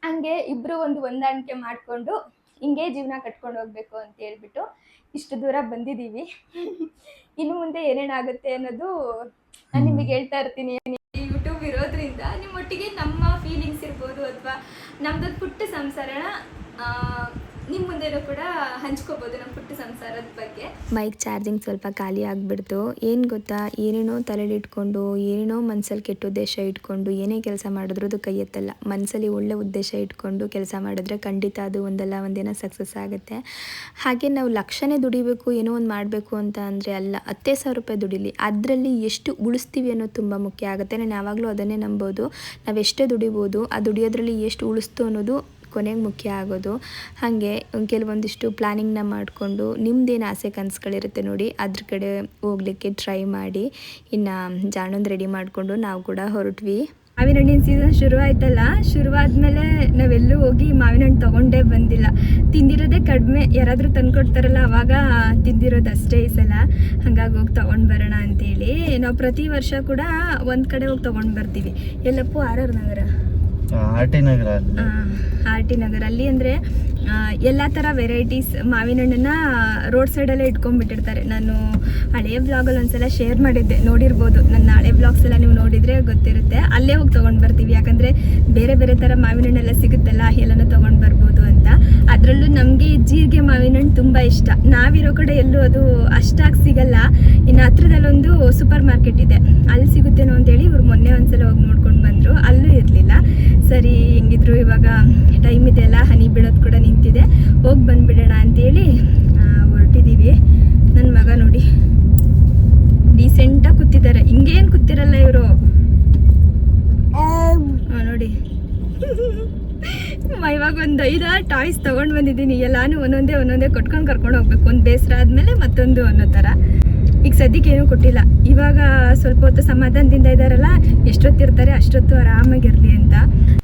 ಹಂಗೆ ಇಬ್ರು ಒಂದು ಹೊಂದಾಣಿಕೆ ಮಾಡಿಕೊಂಡು ಹಿಂಗೆ ಜೀವನ ಕಟ್ಕೊಂಡು ಹೋಗ್ಬೇಕು ಅಂತ ಹೇಳ್ಬಿಟ್ಟು ಇಷ್ಟು ದೂರ ಬಂದಿದ್ದೀವಿ. ಇನ್ನು ಮುಂದೆ ಏನೇನಾಗುತ್ತೆ ಅನ್ನೋದು ನಾನು ನಿಮಗೆ ಹೇಳ್ತಾ ಇರ್ತೀನಿ. ಯೂಟ್ಯೂಬ್ ಇರೋದ್ರಿಂದ ನಿಮ್ಮೊಟ್ಟಿಗೆ ನಮ್ಮ ಫೀಲಿಂಗ್ಸ್ ಇರ್ಬೋದು ಅಥವಾ ನಮ್ದೊಂದು ಪುಟ್ಟ ಸಂಸಾರನ ನಿಮ್ಮ ಮುಂದೆನೂ ಕೂಡ ಹಂಚ್ಕೋಬೋದು ನಮ್ಮ ಪುಟ್ಟ ಸಂಸಾರದ ಬಗ್ಗೆ. ಮೈಕ್ ಚಾರ್ಜಿಂಗ್ ಸ್ವಲ್ಪ ಖಾಲಿ ಆಗಿಬಿಡ್ತು. ಏನು ಗೊತ್ತಾ, ಏನೇನೋ ತಲೆಯಲ್ಲಿ ಇಟ್ಕೊಂಡು ಏನೇನೋ ಮನಸ್ಸಲ್ಲಿ ಕೆಟ್ಟ ಉದ್ದೇಶ ಇಟ್ಕೊಂಡು ಏನೇ ಕೆಲಸ ಮಾಡಿದ್ರು ಅದು ಕೈ ಎತ್ತಲ್ಲ. ಮನಸ್ಸಲ್ಲಿ ಒಳ್ಳೆ ಉದ್ದೇಶ ಇಟ್ಕೊಂಡು ಕೆಲಸ ಮಾಡಿದ್ರೆ ಖಂಡಿತ ಅದು ಒಂದಲ್ಲ ಒಂದಿನ ಸಕ್ಸಸ್ ಆಗುತ್ತೆ. ಹಾಗೆ ನಾವು ಲಕ್ಷನೇ ದುಡಿಬೇಕು, ಏನೋ ಒಂದು ಮಾಡಬೇಕು ಅಂತ ಅಂದರೆ ಅಲ್ಲ, 10,000 ರೂಪಾಯಿ ದುಡಿಲಿ, ಅದರಲ್ಲಿ ಎಷ್ಟು ಉಳಿಸ್ತೀವಿ ಅನ್ನೋದು ತುಂಬ ಮುಖ್ಯ ಆಗುತ್ತೆ. ನಾನು ಯಾವಾಗಲೂ ಅದನ್ನೇ ನಂಬೋದು. ನಾವು ಎಷ್ಟೇ ದುಡಿಬೋದು, ಆ ದುಡಿಯೋದ್ರಲ್ಲಿ ಎಷ್ಟು ಉಳಿಸ್ತು ಅನ್ನೋದು ಕೊನೆಗೆ ಮುಖ್ಯ ಆಗೋದು. ಹಾಗೆ ಕೆಲವೊಂದಿಷ್ಟು ಪ್ಲ್ಯಾನಿಂಗ್ನ ಮಾಡಿಕೊಂಡು ನಿಮ್ಮದೇನು ಆಸೆ ಕನಸುಗಳಿರುತ್ತೆ ನೋಡಿ, ಅದ್ರ ಕಡೆ ಹೋಗ್ಲಿಕ್ಕೆ ಟ್ರೈ ಮಾಡಿ. ಇನ್ನು ಜಾಣೊಂದು ರೆಡಿ ಮಾಡಿಕೊಂಡು ನಾವು ಕೂಡ ಹೊರಟ್ವಿ. ಮಾವಿನ ಹಣ್ಣಿನ ಸೀಸನ್ ಶುರು ಆಯ್ತಲ್ಲ, ಶುರುವಾದ್ಮೇಲೆ ನಾವೆಲ್ಲೂ ಹೋಗಿ ಮಾವಿನ ಹಣ್ಣು ತೊಗೊಂಡೇ ಬಂದಿಲ್ಲ. ತಿಂದಿರೋದೇ ಕಡಿಮೆ, ಯಾರಾದರೂ ತಂದುಕೊಡ್ತಾರಲ್ಲ ಅವಾಗ ತಿಂದಿರೋದು ಅಷ್ಟೇ ಈ ಸಲ. ಹಾಗಾಗಿ ಹೋಗಿ ತೊಗೊಂಡು ಬರೋಣ ಅಂತೇಳಿ ನಾವು ಪ್ರತಿ ವರ್ಷ ಕೂಡ ಒಂದು ಕಡೆ ಹೋಗಿ ತೊಗೊಂಡು ಬರ್ತೀವಿ. ಎಲ್ಲಪ್ಪು RR ನಗರ, RT ನಗರ, RT ನಗರ. ಅಲ್ಲಿ ಅಂದರೆ ಎಲ್ಲ ಥರ ವೆರೈಟೀಸ್ ಮಾವಿನ ಹಣ್ಣನ್ನು ರೋಡ್ ಸೈಡಲ್ಲೇ ಇಟ್ಕೊಂಡ್ಬಿಟ್ಟಿರ್ತಾರೆ. ನಾನು ಹಳೆಯ ಬ್ಲಾಗಲ್ಲಿ ಒಂದ್ಸಲ ಶೇರ್ ಮಾಡಿದ್ದೆ, ನೋಡಿರ್ಬೋದು. ನನ್ನ ಹಳೆ ಬ್ಲಾಗ್ಸ್ ಎಲ್ಲ ನೀವು ನೋಡಿದರೆ ಗೊತ್ತಿರುತ್ತೆ. ಅಲ್ಲೇ ಹೋಗಿ ತೊಗೊಂಡು ಬರ್ತೀವಿ, ಯಾಕಂದರೆ ಬೇರೆ ಬೇರೆ ಥರ ಮಾವಿನ ಹಣ್ಣೆಲ್ಲ ಸಿಗುತ್ತಲ್ಲ, ಎಲ್ಲನೂ ತೊಗೊಂಡು ಬರ್ಬೋದು ಅಂತ. ಅದರಲ್ಲೂ ನಮಗೆ ಜೀರಿಗೆ ಮಾವಿನ ಹಣ್ಣು ತುಂಬ ಇಷ್ಟ. ನಾವಿರೋ ಕಡೆ ಎಲ್ಲೂ ಅದು ಅಷ್ಟಾಗಿ ಸಿಗಲ್ಲ. ಇನ್ನು ಹತ್ರದಲ್ಲೊಂದು ಸೂಪರ್ ಮಾರ್ಕೆಟ್ ಇದೆ, ಅಲ್ಲಿ ಸಿಗುತ್ತೇನೋ ಅಂತೇಳಿ ಇವ್ರು ಮೊನ್ನೆ ಒಂದ್ಸಲ ಹೋಗಿ ನೋಡ್ಕೊಂಡು ಬಂದರು, ಅಲ್ಲೂ ಇರಲಿಲ್ಲ. ಸರಿ ಹೆಂಗಿದ್ರು ಇವಾಗ ಟೈಮ್ ಇದೆ ಅಲ್ಲ, ಹನಿ ಬೀಳೋದು ಕೂಡ ನಿಂತಿದೆ, ಹೋಗಿ ಬಂದುಬಿಡೋಣ ಅಂತೇಳಿ ಹೊರಟಿದ್ದೀವಿ. ನನ್ನ ಮಗ ನೋಡಿ ಡೀಸೆಂಟಾಗಿ ಕೂತಿದ್ದಾರೆ, ಹಿಂಗೇನು ಕೂತಿರಲ್ಲ ಇವರು ನೋಡಿ. ಇವಾಗ ಒಂದು 5 ಟಾಯ್ಸ್ ತೊಗೊಂಡು ಬಂದಿದ್ದೀನಿ, ಎಲ್ಲಾನು ಒಂದೊಂದೇ ಕೊಟ್ಕೊಂಡು ಕರ್ಕೊಂಡು ಹೋಗ್ಬೇಕು. ಒಂದು ಬೇಸರ ಆದಮೇಲೆ ಮತ್ತೊಂದು ಅನ್ನೋ ಥರ. ಈಗ ಸದ್ಯಕ್ಕೆ ಏನೂ ಕೊಟ್ಟಿಲ್ಲ. ಇವಾಗ ಸ್ವಲ್ಪ ಹೊತ್ತು ಸಮಾಧಾನದಿಂದ ಇದ್ದಾರಲ್ಲ, ಎಷ್ಟೊತ್ತಿರ್ತಾರೆ ಅಷ್ಟೊತ್ತು ಆರಾಮಾಗಿರಲಿ ಅಂತ.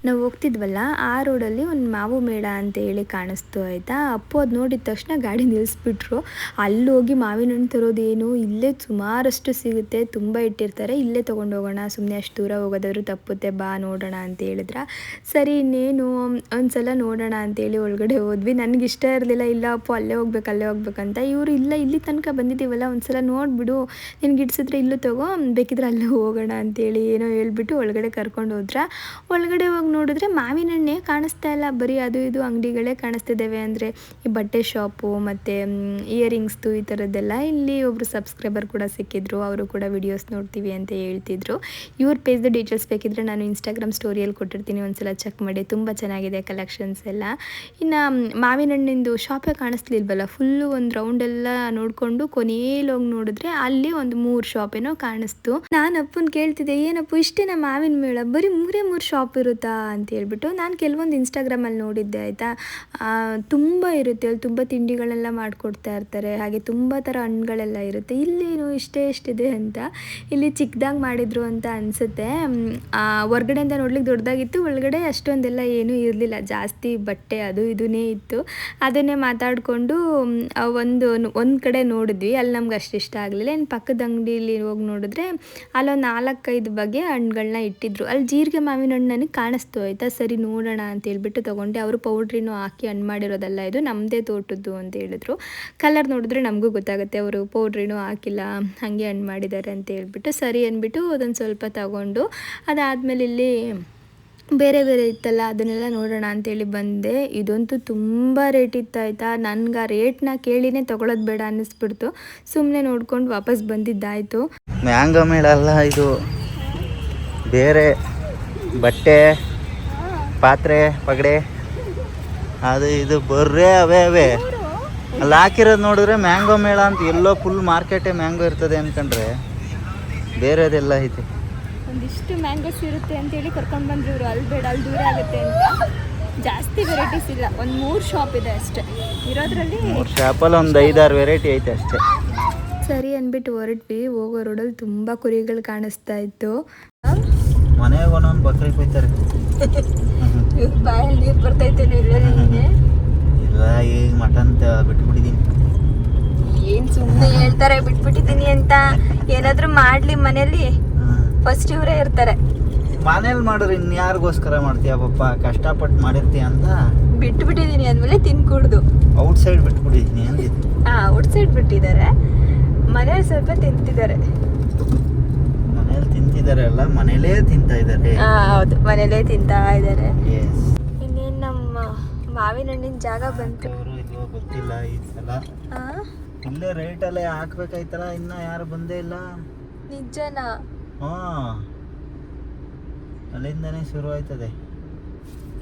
ನಾವು ಹೋಗ್ತಿದ್ವಲ್ಲ, ಆ ರೋಡಲ್ಲಿ ಒಂದು ಮಾವು ಮೇಳ ಅಂತ ಹೇಳಿ ಕಾಣಿಸ್ತು ಆಯಿತಾ. ಅಪ್ಪು ಅದು ನೋಡಿದ ತಕ್ಷಣ ಗಾಡಿ ನಿಲ್ಲಿಸ್ಬಿಟ್ರು. ಅಲ್ಲಿ ಹೋಗಿ ಮಾವಿನ ಹಣ್ಣು ತರೋದೇನು, ಇಲ್ಲೇ ಸುಮಾರಷ್ಟು ಸಿಗುತ್ತೆ, ತುಂಬ ಇಟ್ಟಿರ್ತಾರೆ, ಇಲ್ಲೇ ತೊಗೊಂಡು ಹೋಗೋಣ, ಸುಮ್ಮನೆ ಅಷ್ಟು ದೂರ ಹೋಗೋದಾದ್ರು ತಪ್ಪುತ್ತೆ, ಬಾ ನೋಡೋಣ ಅಂತ ಹೇಳಿದ್ರ. ಸರಿ ಇನ್ನೇನು ಒಂದು ಸಲ ನೋಡೋಣ ಅಂತೇಳಿ ಒಳಗಡೆ ಹೋದ್ವಿ. ನನಗಿಷ್ಟ ಇರಲಿಲ್ಲ, ಇಲ್ಲ ಅಪ್ಪು ಅಲ್ಲೇ ಹೋಗ್ಬೇಕಂತ. ಇವರು ಇಲ್ಲ, ಇಲ್ಲಿ ತನಕ ಬಂದಿದ್ದೀವಲ್ಲ, ಒಂದು ಸಲ ನೋಡಿಬಿಡು, ನಿನ್ಗೆ ಇಡ್ಸಿದ್ರೆ ಇಲ್ಲೂ ತಗೋ, ಬೇಕಿದ್ರೆ ಅಲ್ಲೇ ಹೋಗೋಣ ಅಂತೇಳಿ ಏನೋ ಹೇಳ್ಬಿಟ್ಟು ಒಳಗಡೆ ಕರ್ಕೊಂಡು ಹೋದ್ರ. ಒಳಗಡೆ ಹೋಗಿ ನೋಡಿದ್ರೆ ಮಾವಿನ ಹಣ್ಣೆ ಕಾಣಿಸ್ತಾ ಇಲ್ಲ, ಬರೀ ಅದು ಇದು ಅಂಗಡಿಗಳೇ ಕಾಣಿಸ್ತಿದ್ದಾವೆ. ಅಂದರೆ ಈ ಬಟ್ಟೆ ಶಾಪು ಮತ್ತು ಇಯರಿಂಗ್ಸ್ದು ಈ ಥರದ್ದೆಲ್ಲ. ಇಲ್ಲಿ ಒಬ್ಬರು ಸಬ್ಸ್ಕ್ರೈಬರ್ ಕೂಡ ಸಿಕ್ಕಿದ್ರು, ಅವರು ಕೂಡ ವಿಡಿಯೋಸ್ ನೋಡ್ತೀವಿ ಅಂತ ಹೇಳ್ತಿದ್ರು. ಇವ್ರ ಪೇಜ್ದು ಡೀಟೇಲ್ಸ್ ಬೇಕಿದ್ರೆ ನಾನು ಇನ್ಸ್ಟಾಗ್ರಾಮ್ ಸ್ಟೋರಿಯಲ್ಲಿ ಕೊಟ್ಟಿರ್ತೀನಿ, ಒಂದ್ಸಲ ಚೆಕ್ ಮಾಡಿ, ತುಂಬ ಚೆನ್ನಾಗಿದೆ ಕಲೆಕ್ಷನ್ಸ್ ಎಲ್ಲ. ಇನ್ನು ಮಾವಿನ ಹಣ್ಣಿಂದು ಶಾಪೇ ಕಾಣಿಸ್ಲಿಲ್ವಲ್ಲ, ಫುಲ್ಲು ಒಂದು ರೌಂಡೆಲ್ಲ ನೋಡಿಕೊಂಡು ಕೊನೆಯಲ್ಲಿ ಹೋಗಿ ನೋಡಿದ್ರೆ ಅಲ್ಲಿ ಒಂದು 3 ಶಾಪೇನೋ ಕಾಣಿಸ್ತು. ನಾನು ಅಪ್ಪನ ಕೇಳ್ತಿದ್ದೆ, ಏನಪ್ಪು ಇಷ್ಟೇನ ಮಾವಿನ ಮೇಳ, ಬರೀ 3 ಶಾಪ್ ಇರುತ್ತಾ ಅಂತ ಹೇಳ್ಬಿಟ್ಟು. ನಾನು ಕೆಲವೊಂದು ಇನ್ಸ್ಟಾಗ್ರಾಮಲ್ಲಿ ನೋಡಿದ್ದೆ ಆಯಿತಾ, ತುಂಬ ಇರುತ್ತೆ ಅಲ್ಲಿ, ತುಂಬ ತಿಂಡಿಗಳೆಲ್ಲ ಮಾಡಿಕೊಡ್ತಾ ಇರ್ತಾರೆ, ಹಾಗೆ ತುಂಬ ಥರ ಹಣ್ಣುಗಳೆಲ್ಲ ಇರುತ್ತೆ. ಇಲ್ಲೇನು ಎಷ್ಟಿದೆ ಅಂತ. ಇಲ್ಲಿ ಚಿಕ್ಕದಾಗಿ ಮಾಡಿದ್ರು ಅಂತ ಅನಿಸುತ್ತೆ. ಹೊರ್ಗಡೆಯಿಂದ ನೋಡ್ಲಿಕ್ಕೆ ದೊಡ್ಡದಾಗಿತ್ತು, ಒಳಗಡೆ ಅಷ್ಟೊಂದೆಲ್ಲ ಏನೂ ಇರಲಿಲ್ಲ, ಜಾಸ್ತಿ ಬಟ್ಟೆ ಅದು ಇದನ್ನೇ ಇತ್ತು. ಅದನ್ನೇ ಮಾತಾಡಿಕೊಂಡು ಒಂದು ಕಡೆ ನೋಡಿದ್ವಿ, ಅಲ್ಲಿ ನಮ್ಗೆ ಅಷ್ಟು ಇಷ್ಟ ಆಗಲಿಲ್ಲ. ಇನ್ನು ಪಕ್ಕದ ಅಂಗಡಿಯಲ್ಲಿ ಹೋಗಿ ನೋಡಿದ್ರೆ ಅಲ್ಲೊಂದು 4-5 ಬಗೆ ಹಣ್ಣುಗಳನ್ನ ಇಟ್ಟಿದ್ರು. ಅಲ್ಲಿ ಜೀರಿಗೆ ಮಾವಿನ ಹಣ್ಣು ನನಗೆ ಕಾಣಿಸ್ತು ಆಯಿತಾ. ಸರಿ ನೋಡೋಣ ಅಂತ ಹೇಳ್ಬಿಟ್ಟು ತೊಗೊಂಡೆ. ಅವರು ಪೌಡ್ರಿನೂ ಹಾಕಿ ಹಣ್ಣು ಮಾಡಿರೋದಲ್ಲ, ಇದು ನಮ್ಮದೇ ತೋಟದ್ದು ಅಂತ ಹೇಳಿದ್ರು. ಕಲರ್ ನೋಡಿದ್ರೆ ನಮಗೂ ಗೊತ್ತಾಗುತ್ತೆ, ಅವರು ಪೌಡ್ರಿನೂ ಹಾಕಿಲ್ಲ, ಹಾಗೆ ಹಣ್ಣು ಮಾಡಿದ್ದಾರೆ ಅಂತ ಹೇಳ್ಬಿಟ್ಟು. ಸರಿ ಅಂದ್ಬಿಟ್ಟು ಅದನ್ನು ಸ್ವಲ್ಪ ತಗೊಂಡು, ಅದಾದಮೇಲೆ ಇಲ್ಲಿ ಬೇರೆ ಇತ್ತಲ್ಲ, ಅದನ್ನೆಲ್ಲ ನೋಡೋಣ ಅಂತೇಳಿ ಬಂದೆ. ಇದಂತೂ ತುಂಬ ರೇಟ್ ಇತ್ತು ಆಯಿತಾ. ನನಗೆ ಆ ರೇಟ್ನ ಕೇಳಿನೇ ತೊಗೊಳೋದು ಬೇಡ ಅನ್ನಿಸ್ಬಿಡ್ತು, ಸುಮ್ಮನೆ ನೋಡ್ಕೊಂಡು ವಾಪಸ್ ಬಂದಿದ್ದಾಯಿತು. ಮ್ಯಾಂಗೋ ಮೇಳ ಅಲ್ಲ ಇದು, ಬೇರೆ ಬಟ್ಟೆ ಪಾತ್ರೆ ಪಗಡೆ ಅದು ಇದು ಬರ್ರೆ ಅವೇ ಅಲ್ಲಿ ಹಾಕಿರೋದು ನೋಡಿದ್ರೆ ಮ್ಯಾಂಗೋ ಮೇಳ ಅಂತ. ಎಲ್ಲೋ ಫುಲ್ ಮಾರ್ಕೆಟೇ ಮ್ಯಾಂಗೋ ಇರ್ತದೆ ಅಂದ್ಕೊಂಡ್ರೆ ಬೇರೆದೆಲ್ಲ ಐತೆ. ಒಂದಿಷ್ಟು ಮ್ಯಾಂಗೋಸ್ ಇರುತ್ತೆ ಅಂತೇಳಿ ಕರ್ಕೊಂಡು ಬಂದ್ರು ಇವರು. ಅಲ್ಲಿ ಬೇಡ, ಅಲ್ಲಿ ದೂರ ಆಗುತ್ತೆ ಅಂತ. ಜಾಸ್ತಿ ವೆರೈಟೀಸ್ ಇಲ್ಲ, ಒಂದು 3 ಶಾಪ್ ಇದೆ ಅಷ್ಟೇ ಇರೋದ್ರಲ್ಲಿ. 3 ಶಾಪಲ್ಲಿ ಒಂದು 5-6 ವೆರೈಟಿ ಐತೆ ಅಷ್ಟೇ. ಸರಿ ಅಂದ್ಬಿಟ್ಟು ಹೊರಟ್ವಿ. ಹೋಗೋ ರೋಡಲ್ಲಿ ತುಂಬ ಕುರಿಗಳು ಕಾಣಿಸ್ತಾ ಇತ್ತು. ಮನೆಗೆ ಒಂದೊಂದು ಬಕ್ರಿ ಕೊಯ್ತಾರೆ. ಬಾಯಲ್ಲಿ ನೀರು ಬರ್ತೈತೇನೋ ಇಲ್ಲ ನಿಮಗೆ? ಇಲ್ಲ, ಈಗ ಮಟನ್ ಬಿಟ್ಬಿಟ್ಟಿದ್ದೀನಿ. ಏನು ಸುಮ್ಮನೆ ಹೇಳ್ತಾರೆ ಬಿಟ್ಬಿಟ್ಟಿದ್ದೀನಿ ಅಂತ. ಏನಾದರೂ ಮಾಡಲಿ ಮನೇಲಿ ಫಸ್ಟ್ ಇವರೇ ಇರ್ತಾರೆ. ಮನೇಲಿ ಮಾಡಿದ್ರೆ ಇನ್ಯಾರಿಗೋಸ್ಕರ ಮಾಡ್ತೀಯ ಪಾಪ, ಕಷ್ಟಪಟ್ಟು ಮಾಡಿರ್ತೀಯ ಅಂತ ಬಿಟ್ಬಿಟ್ಟಿದ್ದೀನಿ ಅಂದಮೇಲೆ ತಿನ್ಕೂಡ್ದು. ಔಟ್ ಸೈಡ್ ಬಿಟ್ಬಿಟ್ಟಿದ್ದೀನಿ ಅಂದಿದ್ದು. ಔಟ್ ಸೈಡ್ ಬಿಟ್ಟಿದ್ದಾರೆ, ಮನೇಲಿ ಸ್ವಲ್ಪ ತಿಂತಿದ್ದಾರೆ. ಮನೇಲಿ ತಿಂತಿದ್ದಾರೆ ಅಲ್ಲ, ಮನೇಲೇ ತಿಂತಾ ಇದ್ದಾರೆ. ಹೌದು, ಮನೇಲೇ ತಿಂತಾ ಇದ್ದಾರೆ. Yes. ಇನ್ನೇನು ನಮ್ಮ ಮಾವಿನ ಹಣ್ಣಿನ ಜಾಗ ಬಂತು. ಇವರು ಇಲ್ವೋ ಗೊತ್ತಿಲ್ಲ ಈ ಸಲ. ಇಲ್ಲೇ ರೈಟಲ್ಲೇ ಹಾಕ್ಬೇಕಾಯ್ತಲ್ಲ, ಇನ್ನ ಯಾರು ಬಂದೇ ಇಲ್ಲ. ನಿಜನಾ? ಹಾ, ಅಲ್ಲಿಂದನೇ ಶುರು ಆಯ್ತದೆ.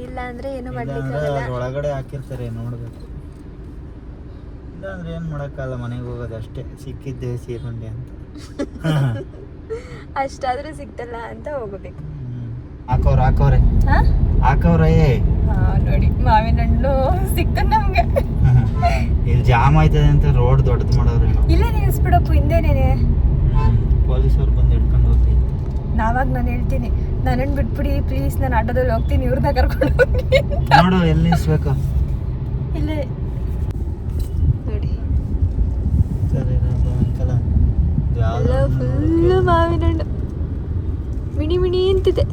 ಇಲ್ಲ ಅಂದ್ರೆ ಏನು ಇಲ್ಲಾಂದ್ರೆ ಒಳಗಡೆ ಹಾಕಿರ್ತಾರೆ, ನೋಡ್ಬೇಕು. ಇಲ್ಲಾಂದ್ರೆ ಏನ್ ಮಾಡಕ್ಕಲ್ಲ, ಮನೆಗೆ ಹೋಗೋದು ಅಷ್ಟೇ. ಸಿಕ್ಕಿದ್ದೆ ಸೀರುಂಡೆ ಅಂತ. ಅಷ್ಟಾದ್ರೂ ಸಿಕ್ತಲ್ಲ ಅಂತ ಹೋಗಬೇಕು. ಹಾಕವ್ರೆ ಹಾಕವ್ರೆ. ನೋಡಿ ಮಾವಿನ ಹಣ್ಣು ಸಿಕ್ತ ನಮ್ಗೆ. ಇಲ್ಲಿ ಜಾಮ್ ಆಯ್ತದೆ ಅಂತ ರೋಡ್ ದೊಡ್ಡದು ಮಾಡೋರು. ಇಲ್ಲೇ ನಿಲ್ಸ್ಬಿಡಪ್ಪು, ಹಿಂದೆನೇನೆ. ಪೊಲೀಸವ್ರು ಬಂದು ಹಿಡ್ಕೊಂಡು ಹೋಗ್ಲಿ. ನಾವಾಗ ನಾನು ಹೇಳ್ತೀನಿ, ನನ್ನನ್ನು ಬಿಟ್ಬಿಡಿ ಪ್ಲೀಸ್, ನಾನು ಆಟೋದಲ್ಲಿ ಹೋಗ್ತೀನಿ, ಇವ್ರನ್ನ ಕರ್ಕೊಂಡು ಹೋಗಿ. ನೋಡು ಎಲ್ಲಿ ನಿಲ್ಸ್ಬೇಕು. ಇಲ್ಲೇ ನೋಡಿ, ಫುಲ್ಲು ಮಾವಿನ ಹಣ್ಣು ಮಿಣಿ ಮಿಣಿ ಅಂತಿದೆ.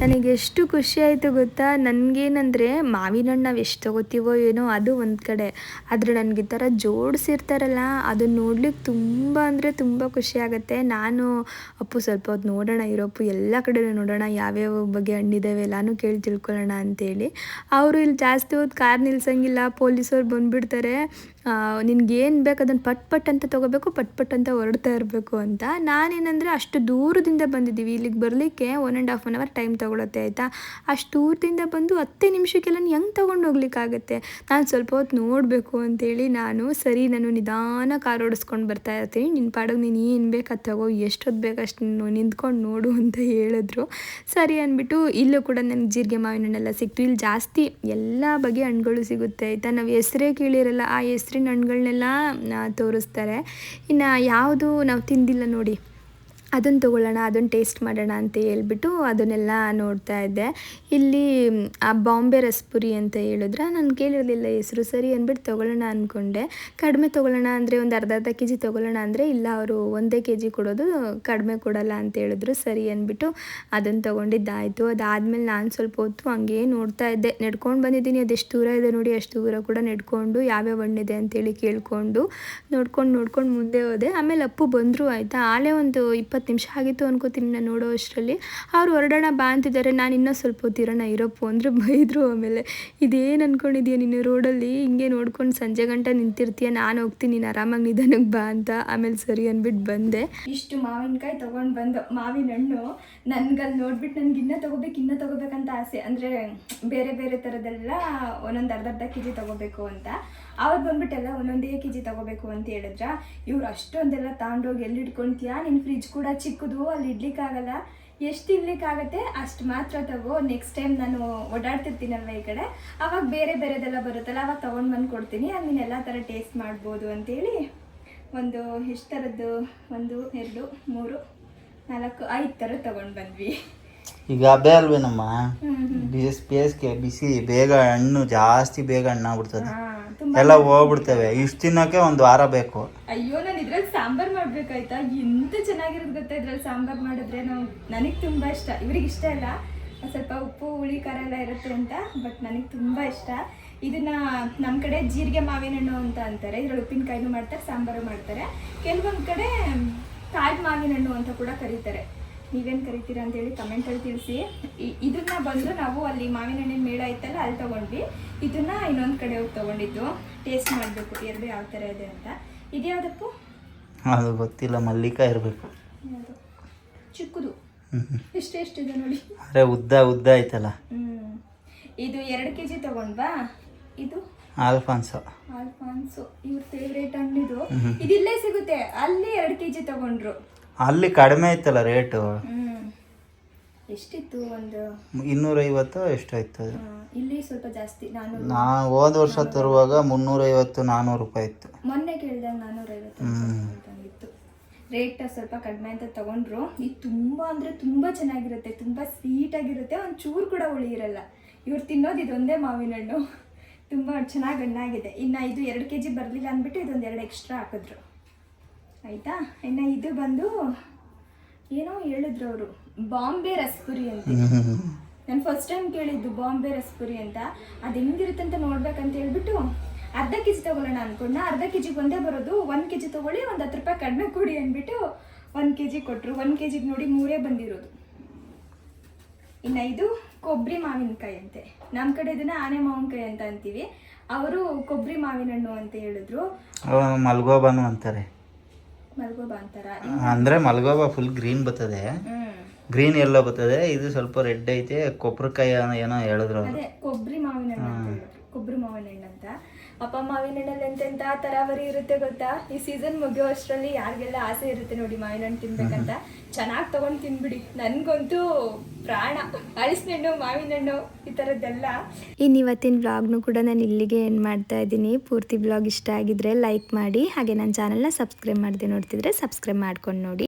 ನನಗೆ ಎಷ್ಟು ಖುಷಿ ಆಯಿತು ಗೊತ್ತಾ. ನನಗೇನಂದರೆ ಮಾವಿನ ಹಣ್ಣು ನಾವು ಎಷ್ಟು ತಗೋತೀವೋ ಏನೋ ಅದು ಒಂದು ಕಡೆ, ಆದರೆ ನನಗೆ ಈ ಥರ ಜೋಡಿಸಿರ್ತಾರಲ್ಲ ಅದನ್ನು ನೋಡ್ಲಿಕ್ಕೆ ತುಂಬ ಅಂದರೆ ತುಂಬ ಖುಷಿ ಆಗುತ್ತೆ. ನಾನು ಅಪ್ಪು ಸ್ವಲ್ಪ ಹೊತ್ತು ನೋಡೋಣ ಇರೋಪ್ಪು, ಎಲ್ಲ ಕಡೆ ನೋಡೋಣ ಯಾವ್ಯಾವ ಬಗ್ಗೆ ಹಣ್ಣಿದ್ದಾವೆ ಎಲ್ಲನೂ ಕೇಳಿ ತಿಳ್ಕೊಳ್ಳೋಣ ಅಂತೇಳಿ. ಅವರು ಇಲ್ಲಿ ಜಾಸ್ತಿ ಹೊತ್ತು ಕಾರ್ ನಿಲ್ಸಂಗಿಲ್ಲ, ಪೊಲೀಸವ್ರು ಬಂದುಬಿಡ್ತಾರೆ. ನಿನ್ಗೇನು ಬೇಕು ಅದನ್ನು ಪಟ್ ಅಂತ ತೊಗೋಬೇಕು, ಪಟ್ ಅಂತ ಹೊರಡ್ತಾ ಇರಬೇಕು ಅಂತ. ನಾನೇನಂದರೆ ಅಷ್ಟು ದೂರದಿಂದ ಬಂದಿದ್ದೀವಿ, ಇಲ್ಲಿಗೆ ಬರಲಿಕ್ಕೆ 1.5 hour ಟೈಮ್ ತೊಗೊಳತ್ತೆ ಆಯಿತಾ. ಅಷ್ಟು ದೂರದಿಂದ ಬಂದು 10 ನಿಮಿಷಕ್ಕೆಲ್ಲ ಹೆಂಗೆ ತೊಗೊಂಡು ಹೋಗ್ಲಿಕ್ಕಾಗತ್ತೆ. ನಾನು ಸ್ವಲ್ಪ ಹೊತ್ತು ನೋಡಬೇಕು ಅಂತೇಳಿ ನಾನು ನಿಧಾನ ಕಾರ್ ಓಡಿಸ್ಕೊಂಡು ಬರ್ತಾ ಇರ್ತೀನಿ. ನಿನ್ನ ಪಾಡೋಗಿ ನೀನು ಏನು ಬೇಕು ಅದು ತಗೋ, ಎಷ್ಟೊತ್ತು ಬೇಕು ಅಷ್ಟು ನಿಂತ್ಕೊಂಡು ನೋಡು ಅಂತ ಹೇಳಿದ್ರು. ಸರಿ ಅಂದ್ಬಿಟ್ಟು ಇಲ್ಲೂ ಕೂಡ ನನಗೆ ಜೀರಿಗೆ ಮಾವಿನ ಹಣ್ಣೆಲ್ಲ ಸಿಕ್ತು. ಇಲ್ಲಿ ಜಾಸ್ತಿ ಎಲ್ಲ ಬಗೆಯ ಹಣ್ಣುಗಳು ಸಿಗುತ್ತೆ ಆಯಿತಾ. ನಾವು ಹೆಸರೇ ಕೇಳಿರಲ್ಲ, ಆ ಹೆಸರಿನ ಹಣ್ಣುಗಳನ್ನೆಲ್ಲ ತೋರಿಸ್ತಾರೆ. ಇನ್ನು ಯಾವುದು ನಾವು ತಿಂದಿಲ್ಲ ನೋಡಿ ಅದನ್ನು ತೊಗೊಳ್ಳೋಣ, ಅದನ್ನು ಟೇಸ್ಟ್ ಮಾಡೋಣ ಅಂತ ಹೇಳ್ಬಿಟ್ಟು ಅದನ್ನೆಲ್ಲ ನೋಡ್ತಾ ಇದ್ದೆ. ಇಲ್ಲಿ ಆ ಬಾಂಬೆ ರಸ್ಪುರಿ ಅಂತ ಹೇಳಿದ್ರೆ ನಾನು ಕೇಳಿರಲಿಲ್ಲ ಹೆಸರು. ಸರಿ ಅಂದ್ಬಿಟ್ಟು ತೊಗೊಳ್ಳೋಣ ಅಂದ್ಕೊಂಡೆ. ಕಡಿಮೆ ತೊಗೊಳ್ಳೋಣ ಅಂದರೆ ಒಂದು ಅರ್ಧ ಕೆ ಜಿ ತೊಗೊಳ್ಳೋಣ ಅಂದರೆ ಇಲ್ಲ, ಅವರು 1 kg ಕೊಡೋದು, ಕಡಿಮೆ ಕೊಡೋಲ್ಲ ಅಂತ ಹೇಳಿದ್ರು. ಸರಿ ಅಂದ್ಬಿಟ್ಟು ಅದನ್ನು ತೊಗೊಂಡಿದ್ದಾಯಿತು. ಅದಾದಮೇಲೆ ನಾನು ಸ್ವಲ್ಪ ಹೊತ್ತು ಹಂಗೇ ನೋಡ್ತಾ ಇದ್ದೆ. ನಡ್ಕೊಂಡು ಬಂದಿದ್ದೀನಿ, ಅದೆಷ್ಟು ದೂರ ಇದೆ ನೋಡಿ, ಅಷ್ಟು ದೂರ ಕೂಡ ನಡ್ಕೊಂಡು ಯಾವ್ಯಾವ ಹಣ್ಣಿದೆ ಅಂತೇಳಿ ಕೇಳಿಕೊಂಡು ನೋಡ್ಕೊಂಡು ಮುಂದೆ ಹೋದೆ. ಆಮೇಲೆ ಅಪ್ಪು ಬಂದರು ಆಯಿತಾ. ಆಲೇ ಒಂದು 20 ನಿಮಿಷ ಆಗಿತ್ತು ಅನ್ಕೋತೀನಿ ನಾನು ನೋಡೋ ಅಷ್ಟರಲ್ಲಿ. ಅವ್ರು ಹೊರಡೋಣ ಬಾ ಅಂತಿದ್ದಾರೆ. ನಾನು ಇನ್ನೂ ಸ್ವಲ್ಪ ಹೊತ್ತಿರೋಣ ಇರೋಪ್ಪು ಅಂದರೆ ಬೈದರು. ಆಮೇಲೆ ಇದೇನು ಅಂದ್ಕೊಂಡಿದ್ದೀಯ ನೀನು ರೋಡಲ್ಲಿ ಹಿಂಗೆ ನೋಡ್ಕೊಂಡು ಸಂಜೆ ಗಂಟೆ ನಿಂತಿರ್ತೀಯ, ನಾನು ಹೋಗ್ತೀನಿ, ನೀನು ಆರಾಮಾಗಿ ನಿಧಾನಕ್ಕೆ ಬಾ ಅಂತ. ಆಮೇಲೆ ಸರಿ ಅಂದ್ಬಿಟ್ಟು ಬಂದೆ. ಇಷ್ಟು ಮಾವಿನಕಾಯಿ ತೊಗೊಂಡು ಬಂದು, ಮಾವಿನ ಹಣ್ಣು ನನ್ಗಲ್ಲಿ ನೋಡ್ಬಿಟ್ಟು ನನಗೆ ಇನ್ನೂ ತೊಗೋಬೇಕಂತ ಆಸೆ. ಅಂದರೆ ಬೇರೆ ಬೇರೆ ಥರದ್ದೆಲ್ಲ ಒಂದೊಂದು ಅರ್ಧ kg ತೊಗೋಬೇಕು ಅಂತ. ಅವ್ರು ಬಂದ್ಬಿಟ್ಟೆಲ್ಲ 1 kg ತೊಗೋಬೇಕು ಅಂತ ಹೇಳಿದ್ರ. ಇವ್ರು ಅಷ್ಟೊಂದೆಲ್ಲ ತಗೊಂಡೋಗಿ ಎಲ್ಲಿ ಇಟ್ಕೊಳ್ತೀಯಾ, ನಿನ್ನ ಫ್ರಿಜ್ ಕೂಡ ಚಿಕ್ಕದು, ಅಲ್ಲಿ ಇಡ್ಲಿಕ್ಕಾಗಲ್ಲ, ಎಷ್ಟು ತಿನ್ಲಿಕ್ಕಾಗತ್ತೆ ಅಷ್ಟು ಮಾತ್ರ ತಗೋ. ನೆಕ್ಸ್ಟ್ ಟೈಮ್ ನಾನು ಓಡಾಡ್ತಿರ್ತೀನಲ್ವ ಈ ಕಡೆ, ಅವಾಗ ಬೇರೆ ಬೇರೆದೆಲ್ಲ ಬರುತ್ತಲ್ಲ, ಅವಾಗ ತೊಗೊಂಡು ಬಂದು ಕೊಡ್ತೀನಿ, ಅದು ನೀನು ಎಲ್ಲ ಥರ ಟೇಸ್ಟ್ ಮಾಡ್ಬೋದು ಅಂತೇಳಿ ಒಂದು ಎಷ್ಟು ಥರದ್ದು 1 2 3 4 5 ಥರ ತೊಗೊಂಡು ಬಂದ್ವಿ. ಈಗ ಹಬ್ಬೆ ಅಲ್ವೇನಮ್ಮ, ಬೇಸಿಗೆ ಬಿಸಿ, ಬೇಗ ಹಣ್ಣು ಜಾಸ್ತಿ ಬೇಗ ಹಣ್ಣಾಗ್ಬಿಡ್ತದೆ, ಎಲ್ಲ ಹೋಗ್ಬಿಡ್ತೇವೆ. ಇಷ್ಟು ತಿನ್ನೋಕೆ 1 ವಾರ ಬೇಕು. ಅಯ್ಯೋ, ನಾನು ಇದ್ರಲ್ಲಿ ಸಾಂಬಾರ್ ಮಾಡ್ಬೇಕಾಯ್ತಾ, ಎಂತ ಚೆನ್ನಾಗಿರೋದು ಗೊತ್ತಾ ಇದ್ರಲ್ಲಿ ಸಾಂಬಾರ್ ಮಾಡಿದ್ರೆ. ನನಗೆ ತುಂಬ ಇಷ್ಟ, ಇವ್ರಿಗೆ ಇಷ್ಟ ಇಲ್ಲ, ಸ್ವಲ್ಪ ಉಪ್ಪು ಹುಳಿ ಖಾರ ಎಲ್ಲ ಇರುತ್ತೆ ಅಂತ, ಬಟ್ ನನಗೆ ತುಂಬ ಇಷ್ಟ. ಇದನ್ನ ನಮ್ಮ ಕಡೆ ಜೀರಿಗೆ ಮಾವಿನ ಹಣ್ಣು ಅಂತ ಅಂತಾರೆ. ಇದ್ರಲ್ಲಿ ಉಪ್ಪಿನಕಾಯಿನೂ ಮಾಡ್ತಾರೆ, ಸಾಂಬಾರು ಮಾಡ್ತಾರೆ. ಕೆಲವೊಂದು ಕಡೆ ಕಾಳು ಮಾವಿನ ಹಣ್ಣು ಅಂತ ಕೂಡ ಕರೀತಾರೆ. ನೀವೇನು ಕರಿತೀರಾ ಅಂತೇಳಿ ಕಮೆಂಟಲ್ಲಿ ತಿಳಿಸಿ. ಇದನ್ನ ಬಂದು ನಾವು ಅಲ್ಲಿ ಮಾವಿನ ಹಣ್ಣಿನ ಮೇಳ ಇತ್ತಲ್ಲ ಅಲ್ಲಿ ತೊಗೊಂಡ್ವಿ. ಇದನ್ನ ಇನ್ನೊಂದು ಕಡೆ ಹೋಗಿ ತೊಗೊಂಡಿದ್ದು. ಟೇಸ್ಟ್ ಮಾಡಬೇಕು ಎರಡು ಯಾವ ಥರ ಇದೆ ಅಂತ. ಇದ್ಯಾವುದಕ್ಕೂ ಅದು ಗೊತ್ತಿಲ್ಲ, ಮಲ್ಲಿಕ ಇರಬೇಕು, ಚಿಕ್ಕದು. ಎಷ್ಟೆಷ್ಟಿದೆ ನೋಡಿ, ಅರೆ ಉದ್ದ ಐತಲ್ಲ. ಇದು 2 kg ತೊಗೊಂಡ್ವಾ. ಇದು ಆಲ್ಫಾನ್ಸೋ ಇವ್ರ ಫೇವ್ರೇಟ್ ಹಣ್ಣಿದು. ಇದಿಲ್ಲೇ ಸಿಗುತ್ತೆ, ಅಲ್ಲಿ 2 kg ತೊಗೊಂಡ್ರು. ಅಲ್ಲಿ ಕಡಿಮೆ ಇತ್ತಲ್ಲ ರೇಟು. ಎಷ್ಟಿತ್ತು, ಒಂದು 250 ಎಷ್ಟು ಆಯ್ತು. ಇಲ್ಲಿ ಸ್ವಲ್ಪ ಜಾಸ್ತಿ. ನಾ ಹೋದ ವರ್ಷ ತರುವಾಗ 350-400 ರೂಪಾಯಿ ಇತ್ತು. ಮೊನ್ನೆ ಕೇಳಿದಾಗ 450 ಇತ್ತು. ರೇಟ್ ಸ್ವಲ್ಪ ಕಡಿಮೆ ಅಂತ ತಗೊಂಡ್ರು. ಇದು ತುಂಬಾ ಅಂದ್ರೆ ತುಂಬಾ ಚೆನ್ನಾಗಿರುತ್ತೆ, ತುಂಬಾ ಸ್ವೀಟ್ ಆಗಿರುತ್ತೆ, ಒಂಚೂರು ಕೂಡ ಹುಳಿ ಇರಲ್ಲ. ಇವ್ರು ತಿನ್ನೋದು ಇದೊಂದೇ ಮಾವಿನ ಹಣ್ಣು, ತುಂಬಾ ಚೆನ್ನಾಗಿ ಹಣ್ಣಾಗಿದೆ. ಇನ್ನು ಇದು 2 kg ಬರಲಿಲ್ಲ ಅಂದ್ಬಿಟ್ಟು ಇದೊಂದು 2 ಎಕ್ಸ್ಟ್ರಾ ಹಾಕಿದ್ರು ಆಯಿತಾ. ಇನ್ನು ಇದು ಬಂದು ಏನೋ ಹೇಳಿದ್ರು ಅವರು, ಬಾಂಬೆ ರಸ್ಪುರಿ ಅಂತ. ನಾನು ಫಸ್ಟ್ ಟೈಮ್ ಕೇಳಿದ್ದು ಬಾಂಬೆ ರಸ್ಪುರಿ ಅಂತ. ಅದು ಹೆಂಗಿರುತ್ತೆ ಅಂತ ನೋಡ್ಬೇಕಂತ ಹೇಳ್ಬಿಟ್ಟು ಅರ್ಧ kg ತೊಗೊಳ್ಳೋಣ ಅಂದ್ಕೊಂಡ. ಅರ್ಧ kg ಒಂದೇ ಬರೋದು, 1 kg ತೊಗೊಳ್ಳಿ, ಒಂದು 10 ರೂಪಾಯಿ ಕಡಿಮೆ ಕೊಡಿ ಅಂದ್ಬಿಟ್ಟು 1 kg ಕೊಟ್ಟರು. 1 kg ನೋಡಿ 3 ಬಂದಿರೋದು. ಇನ್ನು ಇದು ಕೊಬ್ಬರಿ ಮಾವಿನಕಾಯಿ ಅಂತೆ, ನಮ್ಮ ಕಡೆ ಇದನ್ನ ಆನೆ ಮಾವಿನಕಾಯಿ ಅಂತ ಅಂತೀವಿ. ಅವರು ಕೊಬ್ಬರಿ ಮಾವಿನ ಹಣ್ಣು ಅಂತ ಹೇಳಿದ್ರು. ಮಲ್ಗೋಬಾನು ಅಂತಾರೆ. ಮಲ್ಗೋಬಾ ಅಂತಾರ? ಅಂದ್ರೆ ಮಲ್ಗೋಬಾ ಫುಲ್ ಗ್ರೀನ್ ಬರ್ತದೆ, ಗ್ರೀನ್ ಎಲ್ಲೋ ಬರ್ತದೆ. ಇದು ಸ್ವಲ್ಪ ರೆಡ್ ಐತೆ. ಕೊಬ್ಬರಿಕಾಯಿ ಏನೋ ಹೇಳಿದ್ರು ಅವ್ರು. ಅದೇ ಕೊಬ್ಬರಿ ಮಾವಿನ ಹಣ್ಣು ಅಂತ ಹೇಳಿದ್ರು. ಕೊಬ್ಬರಿ ಮಾವಿನ ಹಣ್ಣು ಅಂತ. ಅಪ್ಪ ಮಾವಿನ ಹಣ್ಣಲ್ಲಿ ಎಂತೆಂತ ತರಾವರಿ ಇರುತ್ತೆ ಗೊತ್ತಾ. ಈ ಸೀಸನ್ ಮುಗಿಯೋ ಅಷ್ಟರಲ್ಲಿ ಯಾರಿಗೆಲ್ಲ ಆಸೆ ಇರುತ್ತೆ ನೋಡಿ ಮಾವಿನ ಹಣ್ಣು ತಿನ್ಬೇಕಂತ, ಚೆನ್ನಾಗಿ ತಗೊಂಡು ತಿನ್ಬಿಡಿ. ನನ್ಗಂತೂ ಪ್ರಾಣ. ಹಲಸಿನ ಹಣ್ಣು, ಮಾವಿನ ಹಣ್ಣು, ಈ ಥರದ್ದೆಲ್ಲ. ಇನ್ನು ಇವತ್ತಿನ ವ್ಲಾಗ್ನು ಕೂಡ ನಾನು ಇಲ್ಲಿಗೆ ಏನು ಮಾಡ್ತಾ ಇದ್ದೀನಿ. ಪೂರ್ತಿ ವ್ಲಾಗ್ ಇಷ್ಟ ಆಗಿದ್ರೆ ಲೈಕ್ ಮಾಡಿ, ಹಾಗೆ ನನ್ನ ಚಾನಲ್ನ ಸಬ್ಸ್ಕ್ರೈಬ್ ಮಾಡದೆ ನೋಡ್ತಿದ್ರೆ ಸಬ್ಸ್ಕ್ರೈಬ್ ಮಾಡ್ಕೊಂಡು ನೋಡಿ.